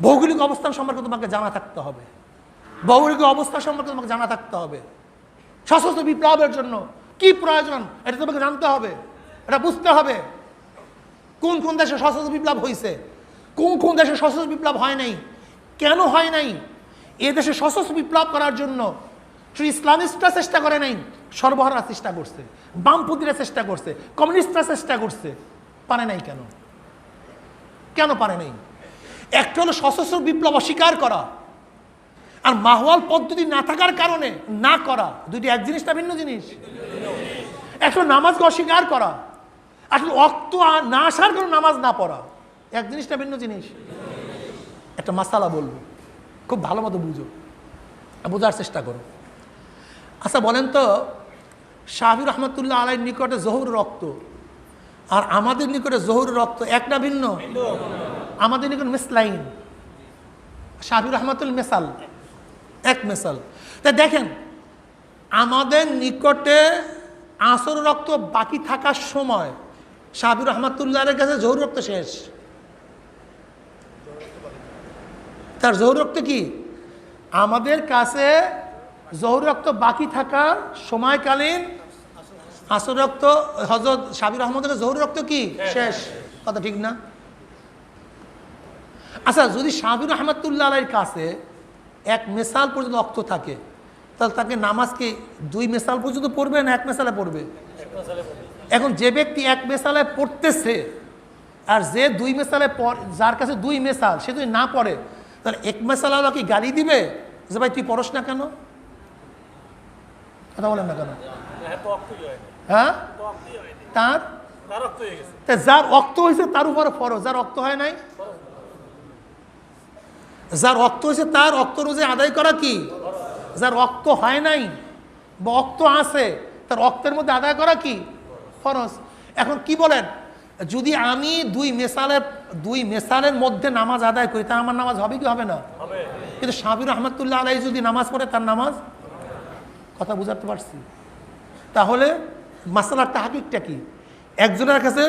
ভৌগোলিক অবস্থান সম্পর্কে তোমাকে জানা থাকতে হবে, ভৌগোলিক অবস্থান সম্পর্কে তোমাকে জানা থাকতে হবে। সশস্ত্র বিপ্লবের জন্য কি প্রয়োজন এটা তোমাকে জানতে হবে, এটা বুঝতে হবে। কোন কোন দেশে সশস্ত্র বিপ্লব হয়েছে, কোন কোন দেশে সশস্ত্র বিপ্লব হয় নাই, কেন হয় নাই। এ দেশে সশস্ত্র বিপ্লব করার জন্য ইসলামিস্টরা চেষ্টা করে নাই, সর্বহারা চেষ্টা করছে, বামপন্থীরা চেষ্টা করছে, কমিউনিস্টরা চেষ্টা করছে, পারে নাই। কেন কেন পারে নাই? একটা হলো সশস্ত্র বিপ্লব অস্বীকার করা, আর মাহওয়াল পদ্ধতি না থাকার কারণে না করা, দুটি এক জিনিসটা ভিন্ন জিনিস। একটা নামাজকে অস্বীকার করা, আসলে অক্ত না আসার কারণে নামাজ না পড়া, এক জিনিসটা ভিন্ন জিনিস। একটা মাসালা বলবো, খুব ভালো মতো বুঝো, বোঝার চেষ্টা করো। আচ্ছা বলেন তো, শাহি রহমতুল্লাহ আলাইহির নিকটে জহুর রক্ত আর আমাদের নিকটে জহুর রক্ত এক না ভিন্ন? আমাদের নিকট মিসলাইন, শাহি রহমতুল মেসাল এক মেসাল। তা দেখেন, আমাদের নিকটে আসর রক্ত বাকি থাকার সময় সাহাবী রহমাতুল্লাহের কাছে জহুর রক্ত শেষ। তার জহুর রক্ত কি? আমাদের কাছে জহুর রক্ত বাকি থাকার সময়কালীন আসর রক্ত হযরত সাহাবী রহমাতুল্লাহ জহুর রক্ত কি শেষ। কথা ঠিক না? আচ্ছা, যদি সাহাবী রহমাতুল্লাহের কাছে এক মেসাল পর্যন্ত রক্ত থাকে, তাহলে তাকে নামাজ কি 2 মেসাল পর্যন্ত পড়বে না 1 মেসালে পড়বে? এখন যে ব্যক্তি 1 মেসালে পড়তেছে আর যে 2 মেসালে যার কাছে 2 মেসাল সে যদি না পড়ে, তাহলে 1 মেসালা কি গালি দিবে যে ভাই তুই পড়স না কেন? কথা বলেন না কেন? হ্যাঁ, তার যার রক্ত হয়েছে তার উপরে ফরজ, যার রক্ত হয় নাই, যার রক্ত হয়েছে তার রক্ত অনুযায়ী আদায় করা কি? যার রক্ত হয় নাই বা রক্ত আছে তার রক্তের মধ্যে আদায় করা কি ফরজ। এখন কি বলেন, যদি আমি 2 মেসালের মধ্যে নামাজ আদায় করি, তা আমার নামাজ হবে কি হবে না? কিন্তু সাহাবী রহমাতুল্লাহ আলাইহি যদি নামাজ পড়ে তার নামাজ, কথা বুঝাতে পারছি? তাহলে মাসালার তাহকিকটা কি? একজনের কাছে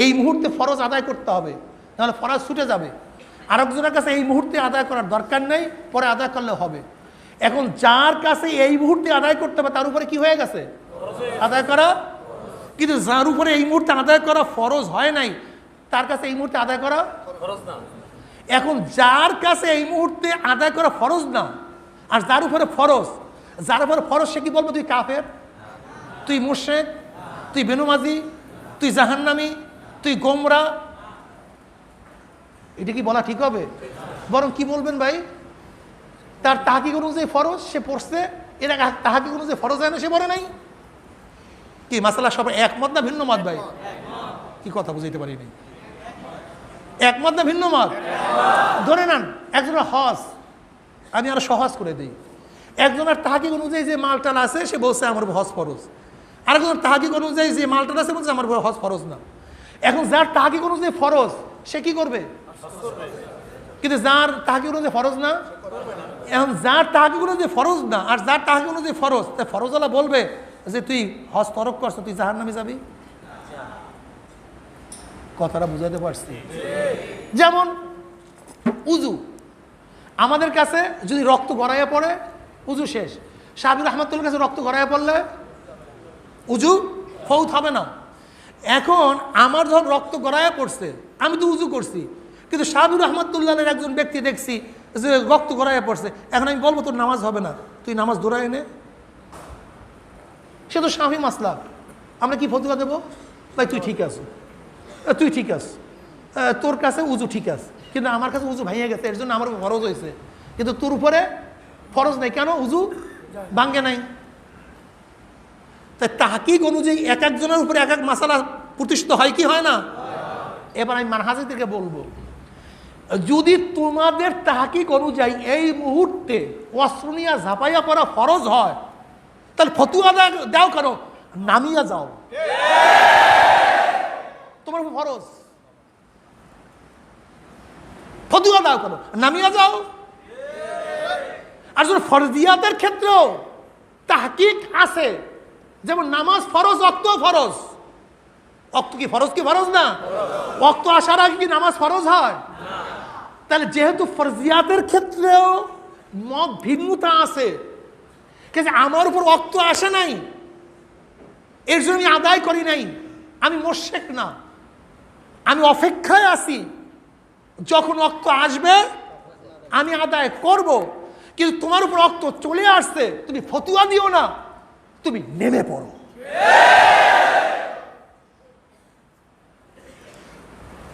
এই মুহূর্তে ফরজ আদায় করতে হবে, নাহলে ফরজ ছুটে যাবে। আরেকজনের কাছে এই মুহূর্তে আদায় করার দরকার নেই, পরে আদায় করলে হবে। এখন যার কাছে এই মুহূর্তে আদায় করতে হবে তার উপরে কি হয়ে গেছে? আদায় করা। কিন্তু যার উপরে এই মুহূর্তে আদায় করা ফরজ হয় নাই, তার কাছে এই মুহূর্তে আদায় করা ফরজ না। এখন যার কাছে এই মুহূর্তে আদায় করা ফরজ না, আর যার উপরে ফরজ, যার উপরে ফরজ সে কি বলবো তুই কাফের, তুই মুশরিক, তুই বেনমাজি, তুই জাহান্নামী, তুই গোমরা? এটা কি বলা ঠিক হবে? বরং কি বলবেন ভাই, তার তাহকিক অনুযায়ী ফরজ সে পড়ছে, এটা তাহকিক অনুযায়ী ফরজ হয় না সে পড়ে নাই। কি মাসালা সবাই একমত না ভিন্ন মত ভাই? কি কথা বুঝাইতে পারিনি? একমত না ভিন্ন মত? ধরে নেন একজনের হজ, আমি আরো সহজ করে দিই। একজনের তাহকিক অনুযায়ী যে মালটাল আছে সে বলছে আমার হজ ফরজ, আরেকজনের তাহকিক অনুযায়ী যে মালটাল আছে বলছে আমার হজ ফরজ না। এখন যার তাহকিক অনুযায়ী ফরজ সে কি করবে? কিন্তু যার তাহকিক অনুযায়ী ফরজ না, এখন যার তাহকিক অনুযায়ী ফরজ না আর যার তাহকিক অনুযায়ী ফরজ, তা ফরজওয়ালা বলবে যে তুই হজ তরক করছ, তুই জাহান্নামে যাবি। কথাটা বুঝাতে পারছি? যেমন উজু, আমাদের কাছে যদি রক্ত গড়াইয়া পড়ে উজু শেষ। সাহাবী রহমাতুল্লাহর কাছে রক্ত গড়াইয়া পড়লে উজু ফৌত হবে না। এখন আমার যখন রক্ত গড়াইয়া পড়ছে আমি তো উজু করছি, কিন্তু সাহাবী রহমাতুল্লাহের একজন ব্যক্তি দেখছি যে রক্ত গড়াইয়া পড়ছে, এখন আমি বলবো তোর নামাজ হবে না, তুই নামাজ দৌড়ায় এনে? সে তো শাফি মাসলাক, আমরা কি ফতোয়া দেবো? ভাই তুই ঠিক আছো, তুই ঠিক আছ, তোর কাছে উজু ঠিক আছে, কিন্তু আমার কাছে উজু ভাঙিয়ে গেছে, এর জন্য আমার ফরজ হয়েছে, কিন্তু তোর উপরে ফরজ নেই, কেন? উজু ভাঙ্গে নাই। তাই তাহকিক অনুযায়ী এক একজনের উপরে এক এক মাসালা প্রতিষ্ঠিত হয় কি হয় না? এবার আমি মানহাজি থেকে বলবো, যদি তোমাদের তাহকিক অনুযায়ী এই মুহূর্তে অস্ত্র নিয়ে ঝাঁপাইয়া পড়া ফরজ হয়, তাহলে ফতুয়া দাও কেন? নামিয়া যাও, তোমার ফরজ। ফতুয়া দাও কেন? নামিয়া যাও। আর যদি ফরজিয়াতের ক্ষেত্রেও তাহকিক আছে, যেমন নামাজ ফরজ, ওয়াক্ত ফরজ। ওয়াক্ত কি ফরজ কি ফরজ না? ওয়াক্ত আসার আগে কি নামাজ ফরজ হয়? তাহলে যেহেতু ফরজিয়াতের ক্ষেত্রেও মত ভিন্নতা আছে, কিন্তু আমার উপর ওয়াক্ত আসে নাই, এর জন্য আমি আদায় করি নাই, আমি মুশরিক না, আমি অপেক্ষায় আছি, যখন ওয়াক্ত আসবে আমি আদায় করব। কিন্তু তোমার উপর ওয়াক্ত চলে আসছে, তুমি ফতুয়া দিও না, তুমি নেমে পড়ো।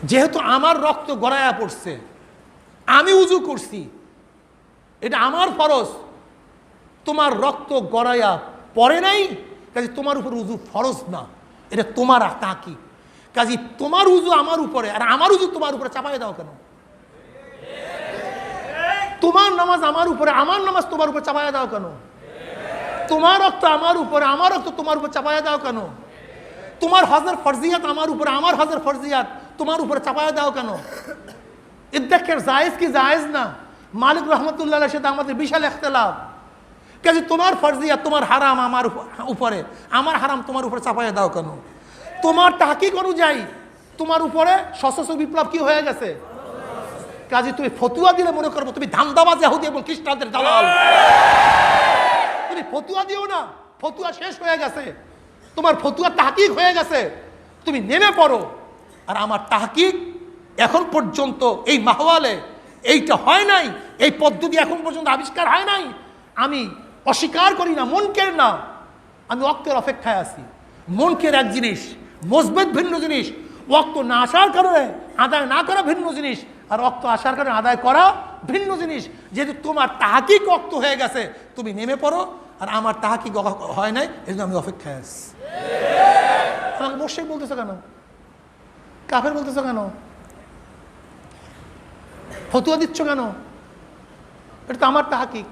যেহেতু আমার রক্ত গড়াইয়া পড়ছে, আমি উজু করছি, এটা আমার ফরজ, তোমার রক্ত গড়াইয়া পড়ে নাই, কাজে তোমার উপর উজু ফরজ না, এটা তোমার তাহকিক। কাজে তোমার উজু আমার উপরে আর আমার উজু তোমার উপরে চাপাই দাও কেন? তোমার নামাজ আমার উপরে, আমার নামাজ তোমার উপর চাপাই দাও কেন? তোমার রক্ত আমার উপরে, আমার রক্ত তোমার উপর চাপাই দাও কেন? তোমার হজের ফরজিয়াত আমার উপরে, আমার হজের ফরজিয়াত তোমার উপরে চাপাই দাও কেন? ইদ্দাকের জায়েজ কি জায়েজ না? মালিক রহমতুল্লাহ সাথে আমাদের বিশাল ইখতিলাফ। কাজে তোমার ফরজিয়া, তোমার হারাম আমার উপরে, আমার হারাম তোমার উপরে চাপাইয়া দাও কেন? তোমার তাহকিক অনুযায়ী তোমার উপরে সশস্ত্র বিপ্লব কি হয়ে গেছে? কাজে তুমি ফতুয়া দিলে মনে করবো তুমি ধান্দাবাজ ইহুদি এবং খ্রিস্টানদের দালাল। তুমি ফতুয়া দিও না, ফতুয়া শেষ হয়ে গেছে, তোমার ফতুয়া তাহকিক হয়ে গেছে, তুমি নেমে পড়ো। আর আমার তাহকিক এখন পর্যন্ত এই মাহওয়ালে এইটা হয় নাই, এই পদ্ধতি এখন পর্যন্ত আবিষ্কার হয় নাই। আমি অস্বীকার করি না, মুনকের না, আমি ওয়াক্তের অপেক্ষায় আছি। মুনকের এক জিনিস, মসজিদ ভিন্ন জিনিস, ওয়াক্ত না আসার কারণে আদায় না করা ভিন্ন জিনিস, আর ওয়াক্ত আসার কারণে আদায় করা ভিন্ন জিনিস। যেহেতু তোমার তাহকিক ওয়াক্ত হয়ে গেছে, তুমি নেমে পড়ো, আর আমার তাহকিক হয় নাই, এই জন্য আমি অপেক্ষায় আছি। আমাকে মোশরিক বলতেছো কেন? কাফের বলতেছো কেন? ফতুয়া দিচ্ছ কেন? এটা তো আমার তাহকিক,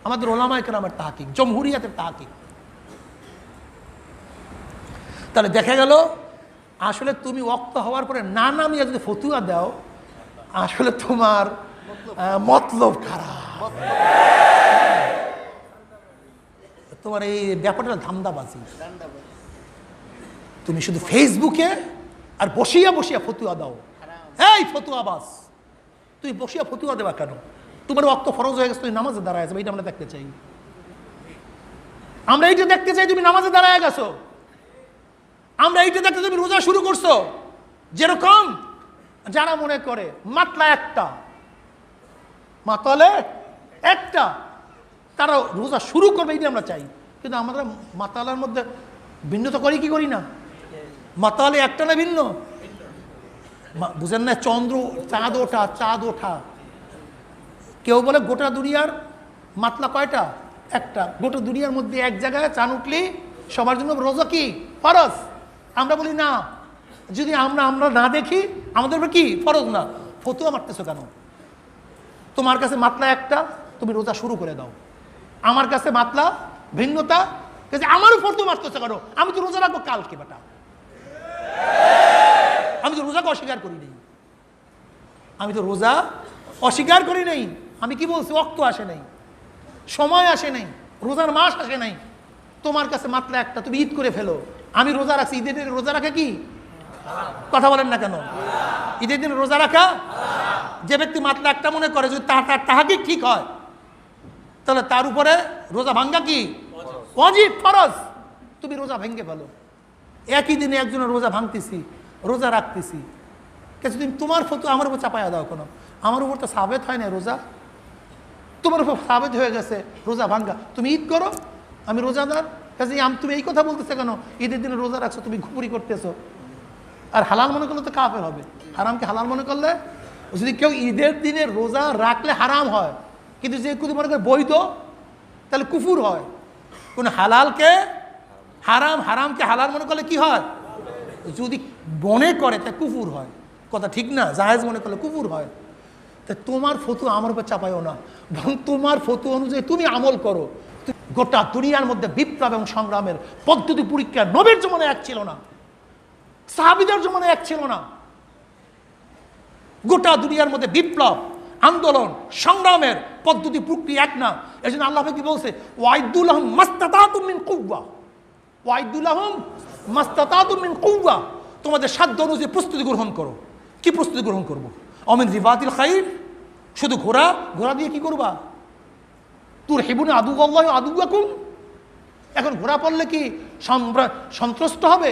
আমাদের ওলামায়ে কেরামের তাহকিক, জমহুরিয়াতের তাহকিক। তাহলে দেখা গেল আসলে তুমি ওয়াক্ত হওয়ার পরে না নামিয়ে যদি ফতুয়া দাও, আসলে তোমার মতলব খারাপ, তোমার এই ব্যাপারটা ধান্দাবাজি। তুমি শুধু ফেসবুকে আর বসিয়া বসিয়া ফতুয়া দাও, এই ফতুয়াবাজ, তুই বসিয়া ফতুয়া দেবা কেন? তোমার ওয়াক্ত ফরজ হয়ে গেছে, তুমি নামাজে দাঁড়ায় যাবে, এইটা আমরা দেখতে চাই। আমরা এইটা দেখতে চাই তুমি নামাজে দাঁড়ায় গেছো, আমরা এইটা দেখতে তুমি রোজা শুরু করছো। যেরকম যারা মনে করে মাতলা একটা, মাতালে একটা, তারা রোজা শুরু করবে, এইটা আমরা চাই। কিন্তু আমরা মাতালার মধ্যে ভিন্নতা করি কি করি না? মাতালে একটা না ভিন্ন, বুঝেন না? চন্দ্র, চাঁদ ওঠা, চাঁদ ওঠা। কেউ বলে গোটা দুনিয়ার মাতলা কয়টা? একটা। গোটা দুনিয়ার মধ্যে এক জায়গায় চাঁদ উঠলি সবার জন্য রোজা কি ফরজ? আমরা বলি না, যদি আমরা না দেখি আমাদের কি ফরজ না। ফতুয়া মারতেছো কেন? তোমার কাছে মাতলা একটা, তুমি রোজা শুরু করে দাও। আমার কাছে মাতলা ভিন্নতা, আমার উপর তো মারতেছো কেন? আমি তো রোজা রাখবো কালকে বেটা, আমি তো রোজাকে অস্বীকার করি নাই, আমি তো রোজা অস্বীকার করি নাই। আমি কি বলছি? ওয়াক্ত আসে নাই, সময় আসে নাই, রোজার মাস আসে নাই। তোমার কাছে মাত্রা একটা, তুমি ঈদ করে ফেলো, আমি রোজা রাখছি। ঈদের দিনে রোজা রাখা কি? কথা বলেন না কেন? ঈদের দিনে রোজা রাখা, যে ব্যক্তি মাত্রা একটা মনে করে, যদি তার তাহাকিক ঠিক হয়, তাহলে তার উপরে রোজা ভাঙ্গা কি ওয়াজিব, ফরজ। তুমি রোজা ভেঙে ফেলো। একই দিনে একজনের রোজা ভাঙতেছি, রোজা রাখতেছি, কিন্তু তুমি তোমার ফটো আমার উপর চাপাইয়া দাও কেন? আমার উপর তো সাবেত হয় না রোজা, তোমার উপর সাবেত হয়ে গেছে রোজা ভাঙ্গা। তুমি ঈদ করো, আমি রোজাদার, কাজে তুমি এই কথা বলতেছো কেন? ঈদের দিনে রোজা রাখছো, তুমি ঘুপুরি করতেছো। আর হালাল মনে করলে তো কাফের হবে। হারামকে হালাল মনে করলে, যদি কেউ ঈদের দিনে রোজা রাখলে হারাম হয়, কিন্তু যে যদি মনে করে বৈধ, তাহলে কুফুর হয়। কোন হালালকে হারাম, হারামকে হালাল মনে করলে কি হয়? যদি মনে করে তা কুফুর হয়। কথা ঠিক না? জায়েজ মনে করলে কুফুর হয়। তা তোমার ফতোয়া আমার উপর চাপাইও না, বরং তোমার ফতোয়া অনুযায়ী তুমি আমল করো। গোটা দুনিয়ার মধ্যে বিপ্লব এবং সংগ্রামের পদ্ধতি পরীক্ষা নবীর জীবনে এক ছিল না, সাহাবীদের জীবনে এক ছিল না। গোটা দুনিয়ার মধ্যে বিপ্লব, আন্দোলন, সংগ্রামের পদ্ধতি প্রক্রিয়া এক না। এই জন্য আল্লাহ কি বলছে? ওয়াইদুল আহম মাস্তাতাতুম মিন কুওয়া, ওয়াইদুল আহম মাস্তাতাতুম মিন কুওয়া, তোমাদের সাধ্য অনুযায়ী প্রস্তুতি গ্রহণ করো। কি প্রস্তুতি গ্রহণ করবো? অমিন রিবাতিল খাইর, শুধু ঘোড়া, ঘোড়া দিয়ে কি করবা? তুরহিবুনা আদুওয়াল্লাহি আদুওয়াকুম। এখন ঘোড়া পড়লে কি সন্ত্রস্ত হবে,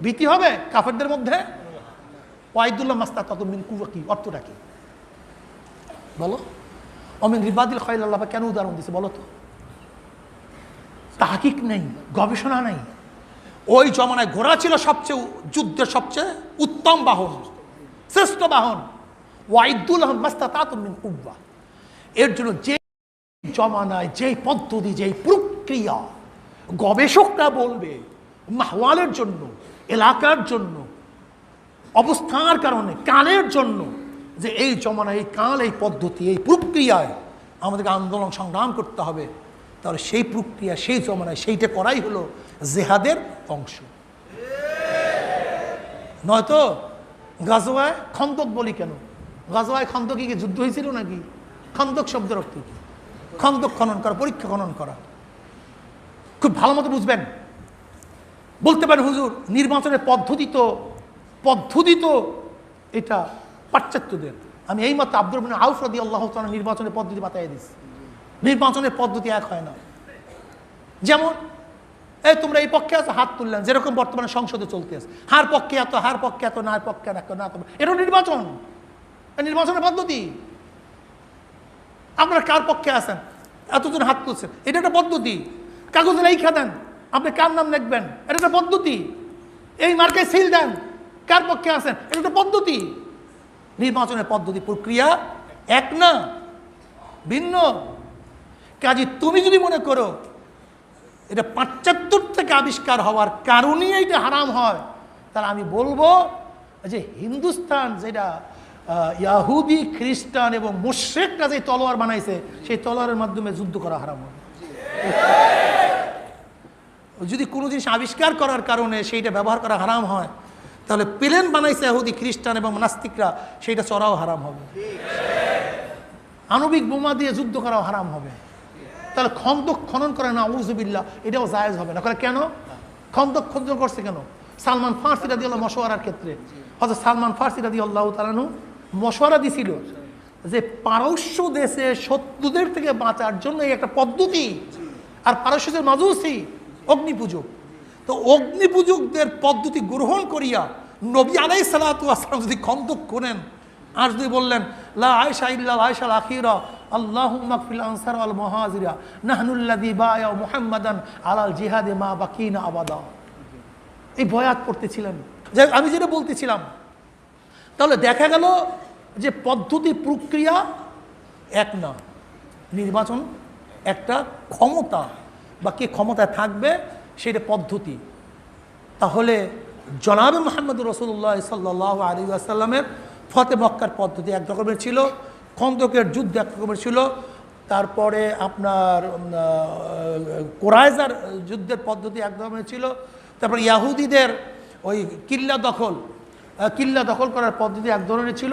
ভীতি হবে কাফেরদের মধ্যে? ওয়াইদুল্লাহ মাস্তাতাতুম মিন কুওয়া কি অর্থটা কি বলো? অমিন রিবাতিল খাইর আল্লাহ কেন উদাহরণ দিছে বলো তো? তাহকিক নেই, গবেষণা নেই। ওই জমানায় ঘোড়া ছিল সবচেয়ে যুদ্ধের সবচেয়ে উত্তম বাহন, শ্রেষ্ঠ বাহন। ওয়াইদুল আহম মাস্তাতাতুম মিন কুওয়া। এর জন্য যে জমানায় যেই পদ্ধতি, যেই প্রক্রিয়া গবেষকরা বলবে মাহওয়ালের জন্য, এলাকার জন্য, অবস্থার কারণে, কালের জন্য, যে এই জমানায় এই কাল, এই পদ্ধতি, এই প্রক্রিয়ায় আমাদেরকে আন্দোলন সংগ্রাম করতে হবে, তাহলে সেই প্রক্রিয়া, সেই জমানায় সেইটা করাই হলো জেহাদের অংশ। নয়তো গাজওয়ায় খন্দক বলি কেন? গাজওয়ায় খন্দক কি যুদ্ধ হয়েছিল নাকি? খন্দক শব্দের অর্থ কি? খন্দক খনন করা, পরীক্ষা খনন করা। খুব ভালো মতো বুঝবেন। বলতে পারেন হুজুর নির্বাচনের পদ্ধতি তো এটা পাশ্চাত্যদের। আমি এই মতো আব্দুর রহমান আউফ রাদিয়াল্লাহু তাআলা নির্বাচনের পদ্ধতি বাতাই দিচ্ছি। নির্বাচনের পদ্ধতি এক হয় না। যেমন এই তোমরা এই পক্ষে আছো, হাত তুললেন, যেরকম বর্তমানে সংসদে চলতে আছে, হার পক্ষে এত, না পক্ষে না, এটা নির্বাচনের পদ্ধতি। আপনারা কার পক্ষে আছেন, এতজন হাত তুলছেন, এটা একটা পদ্ধতি। কাগজে লেখা দেন আপনি কার নাম লিখবেন, এটা একটা পদ্ধতি। এই মার্কায় সিল দেন কার পক্ষে আছেন, এটা একটা পদ্ধতি। নির্বাচনের পদ্ধতি প্রক্রিয়া এক না, ভিন্ন। কাজে তুমি যদি মনে করো এটা ৭৫ থেকে আবিষ্কার হওয়ার কারণেই এটা হারাম হয়, তাহলে আমি বলবো যে হিন্দুস্তান যেটা ইয়াহুদি, খ্রিস্টান এবং মুশরিকরা যে তলোয়ার বানাইছে, সেই তলোয়ারের মাধ্যমে যুদ্ধ করা হারাম হবে। যদি কোনো জিনিস আবিষ্কার করার কারণে সেইটা ব্যবহার করা হারাম হয়, তাহলে প্লেন বানাইছে ইহুদি, খ্রিস্টান এবং নাস্তিকরা, সেইটা চড়াও হারাম হবে। আণবিক বোমা দিয়ে যুদ্ধ করাও হারাম হবে। তাহলে খন্দক খনন করে না, আউযুবিল্লাহ, এটাও জায়েজ হবে না। কেন খন্দক খনন করছে কেন? সালমান ফারসি রাদিয়াল্লাহু মশওয়ারার ক্ষেত্রে হযরত সালমান ফারসি রাদিয়াল্লাহু তাআলা মশওয়ারা দিছিল যে পারস্য দেশে শত্রুদের থেকে বাঁচার জন্য এই একটা পদ্ধতি। আর পারস্যের মাজুসি অগ্নিপূজক, তো অগ্নিপূজকদের পদ্ধতি গ্রহণ করিয়া নবী আলাইহিস সালাতু ওয়াস সালাম যদি খন্দক করেন আর যদি বললেন লা আয়েশা ইল্লা আয়েশাল আখিরা আল্লাহুম্মা ফিল আনসার ওয়াল মুহাজিরা নাহনুল্লাযী বায়া মুহাম্মাদান আলাল জিহাদে মা বাকিনা আবাদা, এই বয়াত করতেছিলেন। যে আমি যেটা বলতেছিলাম, তাহলে দেখা গেল যে পদ্ধতি প্রক্রিয়া এক না। নির্বাচন একটা ক্ষমতা, বা কে ক্ষমতায় থাকবে সেটা পদ্ধতি। তাহলে জনাবে মুহাম্মদ রাসূলুল্লাহ সাল্লাল্লাহু আলাইহি ওয়াসাল্লামের ফতে মক্কার পদ্ধতি এক রকমের ছিল, খন্দকের যুদ্ধ এক রকমের ছিল, তারপরে আপনার কোরাইজার যুদ্ধের পদ্ধতি এক রকমের ছিল, তারপর ইয়াহুদিদের ওই কিল্লা দখল করার পদ্ধতি এক ধরনের ছিল।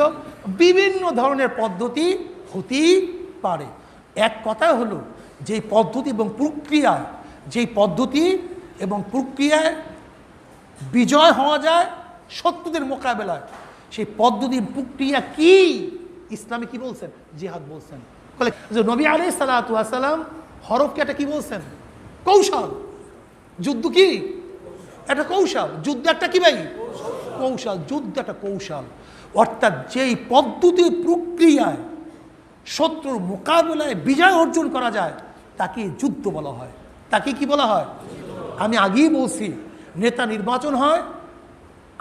বিভিন্ন ধরনের পদ্ধতি হতেই পারে। এক কথা হলো যেই পদ্ধতি এবং প্রক্রিয়ায় বিজয় হওয়া যায় শত্রুদের মোকাবেলায়, সেই পদ্ধতি প্রক্রিয়া কি ইসলামে কি বলছেন? জিহাদ বলছেন। বলে যে নবী আলাইহিস সালাতু ওয়াস সালাম হরফকে একটা কি বলছেন? কৌশল। যুদ্ধ কি একটা কৌশল, যুদ্ধ একটা কি ভাই কৌশল, যুদ্ধ একটা কৌশল। অর্থাৎ যেই পদ্ধতি প্রক্রিয়ায় শত্রুর মোকাবেলায় বিজয় অর্জন করা যায় তাকে যুদ্ধ বলা হয়। তাকে কি বলা হয়? আমি আগেই বলছি, নেতা নির্বাচন হয়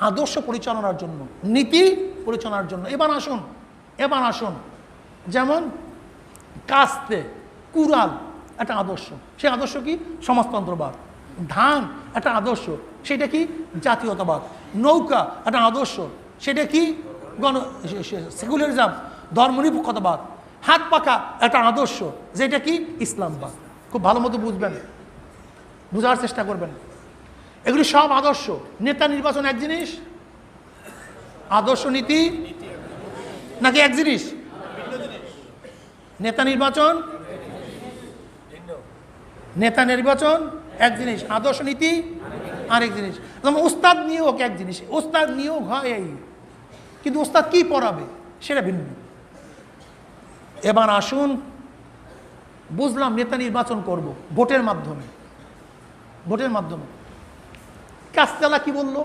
আদর্শ পরিচালনার জন্য, নীতি পরিচালনার জন্য। এবার আসুন যেমন কাস্তে কুরাল একটা আদর্শ, সেই আদর্শ কি? সমাজতন্ত্রবাদ। ধান একটা আদর্শ, সেটা কি? জাতীয়তাবাদ। নৌকা একটা আদর্শ, সেটা কি? সেকুলারিজম, ধর্মনিরপেক্ষতাবাদ। হাত পাখা একটা আদর্শ, যেটা কি? ইসলামবাদ। খুব ভালো মতো বুঝবেন, বুঝার চেষ্টা করবেন। এগুলি সব আদর্শ। নেতা নির্বাচন এক জিনিস, আদর্শ নীতি নাকি এক জিনিস? নেতা নির্বাচন এক জিনিস, আদর্শ নীতি আরেক জিনিস। যেমন উস্তাদ নিয়োগ এক জিনিস, উস্তাদ নিয়োগ হয় এই, কিন্তু উস্তাদ কি পড়াবে সেটা ভিন্ন। এবার আসুন, বুঝলাম নেতা নির্বাচন করব ভোটের মাধ্যমে। কাস্তালা কি বলল?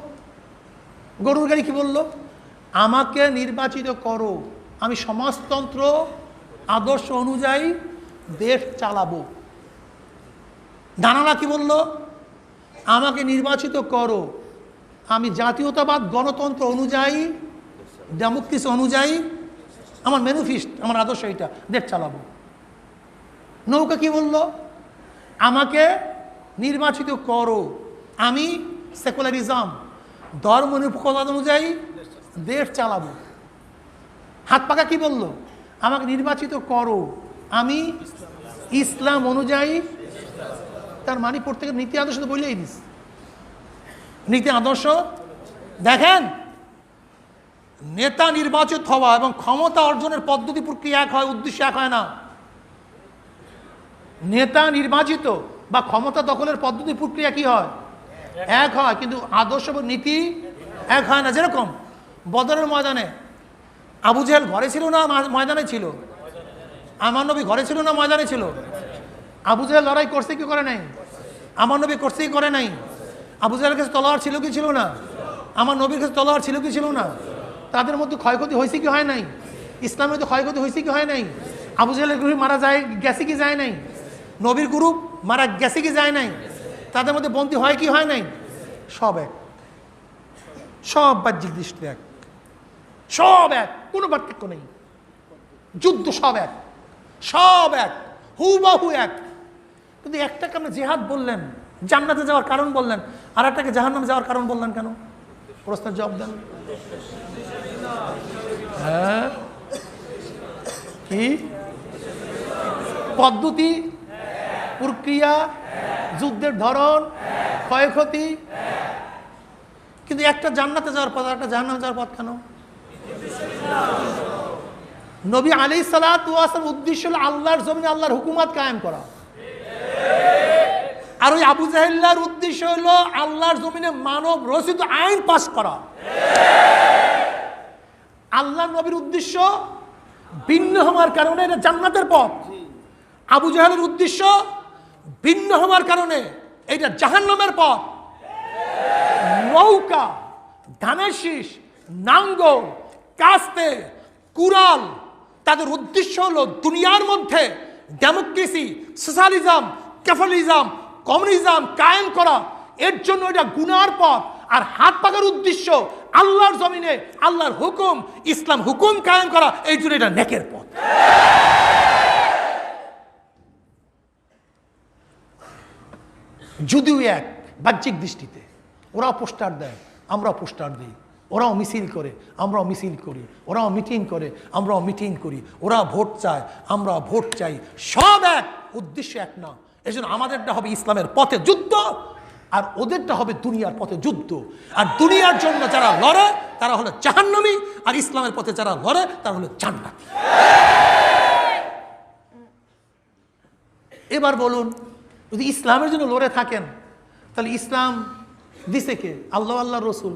গরুর গাড়ি কি বলল? আমাকে নির্বাচিত করো, আমি সমাজতন্ত্র আদর্শ অনুযায়ী দেশ চালাবো। দানালা কি বলল? আমাকে নির্বাচিত করো, আমি জাতীয়তাবাদ গণতন্ত্র অনুযায়ী, ডেমোক্রেসি অনুযায়ী আমার ম্যানিফেস্টো, আমার আদর্শ এটা, দেশ চালাবো। নৌকা কি বলল? আমাকে নির্বাচিত করো, আমি সেকুলারিজম ধর্মনিরপেক্ষতা অনুযায়ী দেশ চালাবো। হাত পাকা কি বলল? আমাকে নির্বাচিত করো, আমি ইসলাম অনুযায়ী। তার মানে প্রত্যেকের নীতি আদর্শ তো বললেই দিস, নীতি আদর্শ। দেখেন, নেতা নির্বাচিত হওয়া এবং ক্ষমতা অর্জনের পদ্ধতি প্রক্রিয়া এক হয়, উদ্দেশ্য এক হয় না। নেতা নির্বাচিত বা ক্ষমতা দখলের পদ্ধতি প্রক্রিয়া কি হয়? এক হয়, কিন্তু আদর্শ এবং নীতি এক হয় না। যেরকম বদরের ময়দানে আবু জেহেল ঘরে ছিল না ময়দানে ছিল? আমার নবী ঘরে ছিল না ময়দানে ছিল? আবু জেহেল লড়াই করছে কি করে নাই? আমার নবী করছে কি করে নাই? আবু জেহেলের কাছে তলোয়ার ছিল কি ছিল না? আমার নবীর কাছে তলোয়ার ছিল কি ছিল না? তাদের মধ্যে ক্ষয়ক্ষতি হয়েছে কি হয় নাই? ইসলামের মধ্যে ক্ষয়ক্ষতি হয়েছে কি হয় নাই? আবু জেহেলের গ্রুপ মারা যায় গেছে কি যায় নাই? নবীর গ্রুপ মারা গেছে কি যায় নাই? তাদের মধ্যে বন্দী হয় কি হয় নাই? সব এক, সব বাহ্যিক দৃষ্টি এক, সব এক, কোনো পার্থক্য নেই। যুদ্ধ সব এক, সব এক, হুবহু এক। কিন্তু একটাকে আপনি জেহাদ বললেন, জান্নাতে যাওয়ার কারণ বললেন, আর একটাকে জাহান্নামে যাওয়ার কারণ বললেন কেন? প্রশ্নের জবাব দেন। হ্যাঁ, কি পদ্ধতি, প্রক্রিয়া, যুদ্ধের ধরন, ক্ষয়ক্ষতি, কিন্তু একটা জান্নাতে যাওয়ার পথ, একটা জাহান্নামে যাওয়ার পথ কেন? নবী আলাইহিস সালাতু ওয়াস সালামের উদ্দেশ্য হলো আল্লাহর জমিনে আল্লাহর হুকুমত কায়েম করা, আর ওই আবু জাহেলের উদ্দেশ্য হলো আল্লাহর জমিনে মানব রচিত আইন পাস করা। আল্লাহ নবীর উদ্দেশ্য ভিন্ন হওয়ার কারণে এটা জান্নাতের পথ, আবু জাহেলের উদ্দেশ্য ভিন্ন হওয়ার কারণে এটা জাহান্নামের পথ। নৌকা, ধানের শীষ, নাঙ্গল, কাস্তে, কুড়াল, তাদের উদ্দেশ্য হলো দুনিয়ার মধ্যে ডেমোক্রেসি, সোশ্যালিজম, ক্যাপিটালিজম, কমিউনিজম কায়েম করা। এর জন্য এটা গুনার পথ। আর হাত পাকার উদ্দেশ্য আল্লাহর জমিনে আল্লাহর হুকুম, ইসলাম হুকুম কায়েম করা। এই জন্য এটা নেকের পথ। যদিও এক বাহ্যিক দৃষ্টিতে, ওরাও পোস্টার দেয়, আমরাও পোস্টার দিই, ওরাও মিছিল করে, আমরাও মিছিল করি, ওরাও মিটিং করে, আমরাও মিটিং করি, ওরা ভোট চায়, আমরাও ভোট চাই, সব এক, উদ্দেশ্য এক না। এই জন্য আমাদেরটা হবে ইসলামের পথে যুদ্ধ, আর ওদেরটা হবে দুনিয়ার পথে যুদ্ধ। আর দুনিয়ার জন্য যারা লড়ে তারা হলো জাহান্নামী, আর ইসলামের পথে যারা লড়ে তারা হলো জান্নাতি। এবার বলুন, যদি ইসলামের জন্য লড়ে থাকেন তাহলে ইসলাম দিছে কে? আল্লাহ, আল্লাহ রসুল।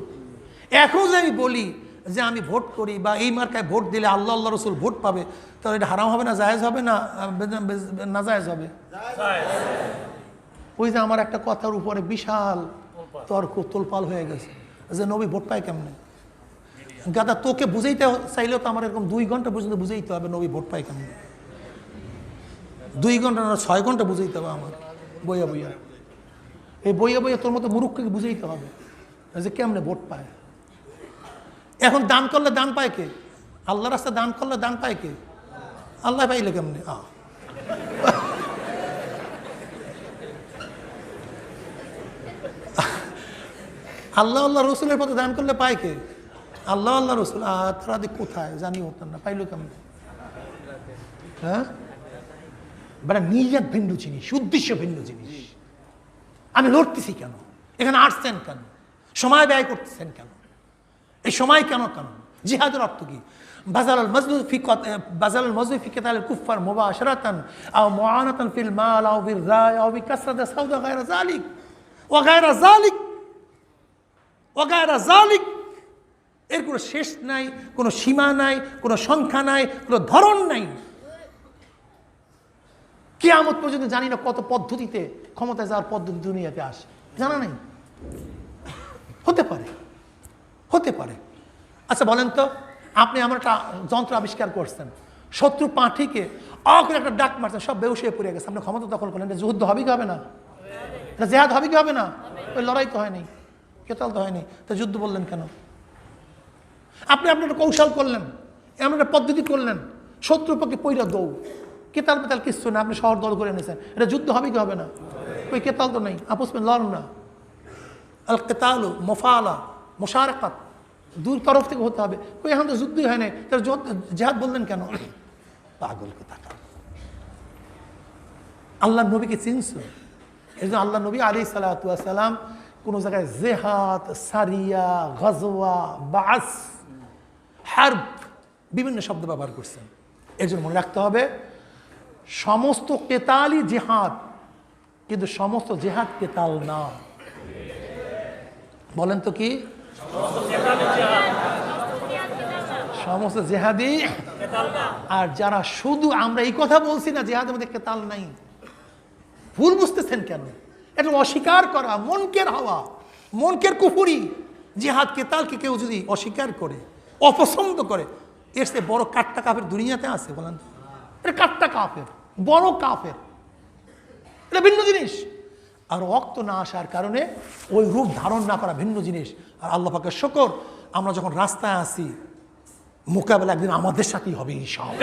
এখন যে আমি বলি যে আমি ভোট করি বা এই মার্কায় ভোট দিলে আল্লাহ, আল্লাহ রসুল ভোট পাবে, তাহলে এটা হারাম হবে না জায়েজ হবে না না জায়েজ হবে? ওই যে আমার একটা কথার উপরে বিশাল তর্ক তোলপাল হয়ে গেছে যে নবী ভোট পায় কেমনে। গাদা, তোকে বুঝাইতে চাইলেও তো আমার এরকম 2 ঘন্টা পর্যন্ত বুঝাইতে হবে নবী ভোট পায় কেমনে। 2 ঘন্টা না 6 ঘন্টা বুঝাইতে হবে আমার বইয়া বইয়া। এই বইয়া বইয়া তোর মতো মুরুক্ষকে বুঝাইতে হবে যে কেমনে ভোট পায়। এখন দান করলে দান পায় কে? আল্লাহ রাস্তায় দান করলে দান পায় কে? আল্লাহ পাইলে কেমনে? আল্লাহ, আল্লাহ রসুলের পথে দান করলে পায় কে? আল্লাহ, আল্লাহ রসুল। তারা কোথায় জানি হতাম না, পাইলো কেমনে? হ্যাঁ, মানে নিয়ত ভিন্ন জিনিস, উদ্দেশ্য ভিন্ন জিনিস। আমি লড়তেছি কেন? এখানে আসছেন কেন? সময় ব্যয় করতেছেন কেন? এই সময় কেন? জিহাদের অর্থ কি? বাজাল মজদুদ ফি কিতাল কুফার মুবাশারাতান আও মুআনাতান ফিল মাল আও বির রায় আও বিকাসরাত সাউদা গায়রা যালিক ওয়া গায়রা যালিক ওয়া গায়রা যালিক। এর কোনো শেষ নাই, কোনো সীমা নাই, কোনো সংখ্যা নাই, কোনো ধরন নাই। কিয়ামত পর্যন্ত জানি না কত পদ্ধতিতে ক্ষমতায় যাওয়ার পদ্ধতি দুনিয়াতে আসে, জানা নাই। হতে পারে, হতে পারে। আচ্ছা বলেন তো, আপনি আমার একটা যন্ত্র আবিষ্কার করছেন, শত্রু পাঠিকে করে একটা ডাক মারছেন, সব বেহুশ হয়ে পড়ে গেছে, আপনি ক্ষমতা দখল করলেন, এটা যুদ্ধ হবে কি হবে না? এটা জেহাদ হবে কি হবে না? ওই লড়াই তো হয়নি, কেতাল তো হয়নি, তা যুদ্ধ বললেন কেন? আপনি একটা কৌশল করলেন, এমন একটা পদ্ধতি করলেন, শত্রুর পক্ষে পৈরা দৌড়, কেতাল পেতাল কিচ্ছু না, আপনি শহর দল করে নিয়েছেন, এটা যুদ্ধ হবে কি হবে না? ওই কেতাল তো নেই, আপস মে লড় না। আল কেতালু মোফালা মোশারাকাত, দুই তরফ থেকে হতে হবে। ওই এখন তো যুদ্ধই হয় নাই, তার জেহাদ বললেন কেন? পাগল কথা। আল্লাহ নবীকে চিনছ, এই জন্য আল্লাহ নবী আলাইহিস সালাতু ওয়াস সালাম কোনো জায়গায় জেহাদ, সারিয়া, গজওয়া, বাস, হার্ব বিভিন্ন শব্দ ব্যবহার করছেন। এর জন্য মনে রাখতে হবে, সমস্ত কেতালই জেহাদ, কিন্তু সমস্ত জেহাদ কেতাল না। বলেন তো কি? সমস্ত জেহাদি। আর যারা শুধু, আমরা এই কথা বলছি না জেহাদের মধ্যে কেতাল নাই, ভুল বুঝতেছেন কেন? এটা অস্বীকার করা, মনকের হওয়া, মনকের কুফুরি। জিহাদ কেতালকে কেউ যদি অস্বীকার করে, অপছন্দ করে, এর চেয়ে বড় কাট্টা কাফের দুনিয়াতে আছে? বলেন তো। এটা কাট্টা কাফের, বড় কাফের, এটা ভিন্ন জিনিস। আর রক্ত না আসার কারণে ওই রূপ ধারণ না করা ভিন্ন জিনিস। আর আল্লাহ পাকের শুকর, আমরা যখন রাস্তায় আসি, মোকাবেলা একদিন আমাদের সাথেই হবে ইনশাআল্লাহ।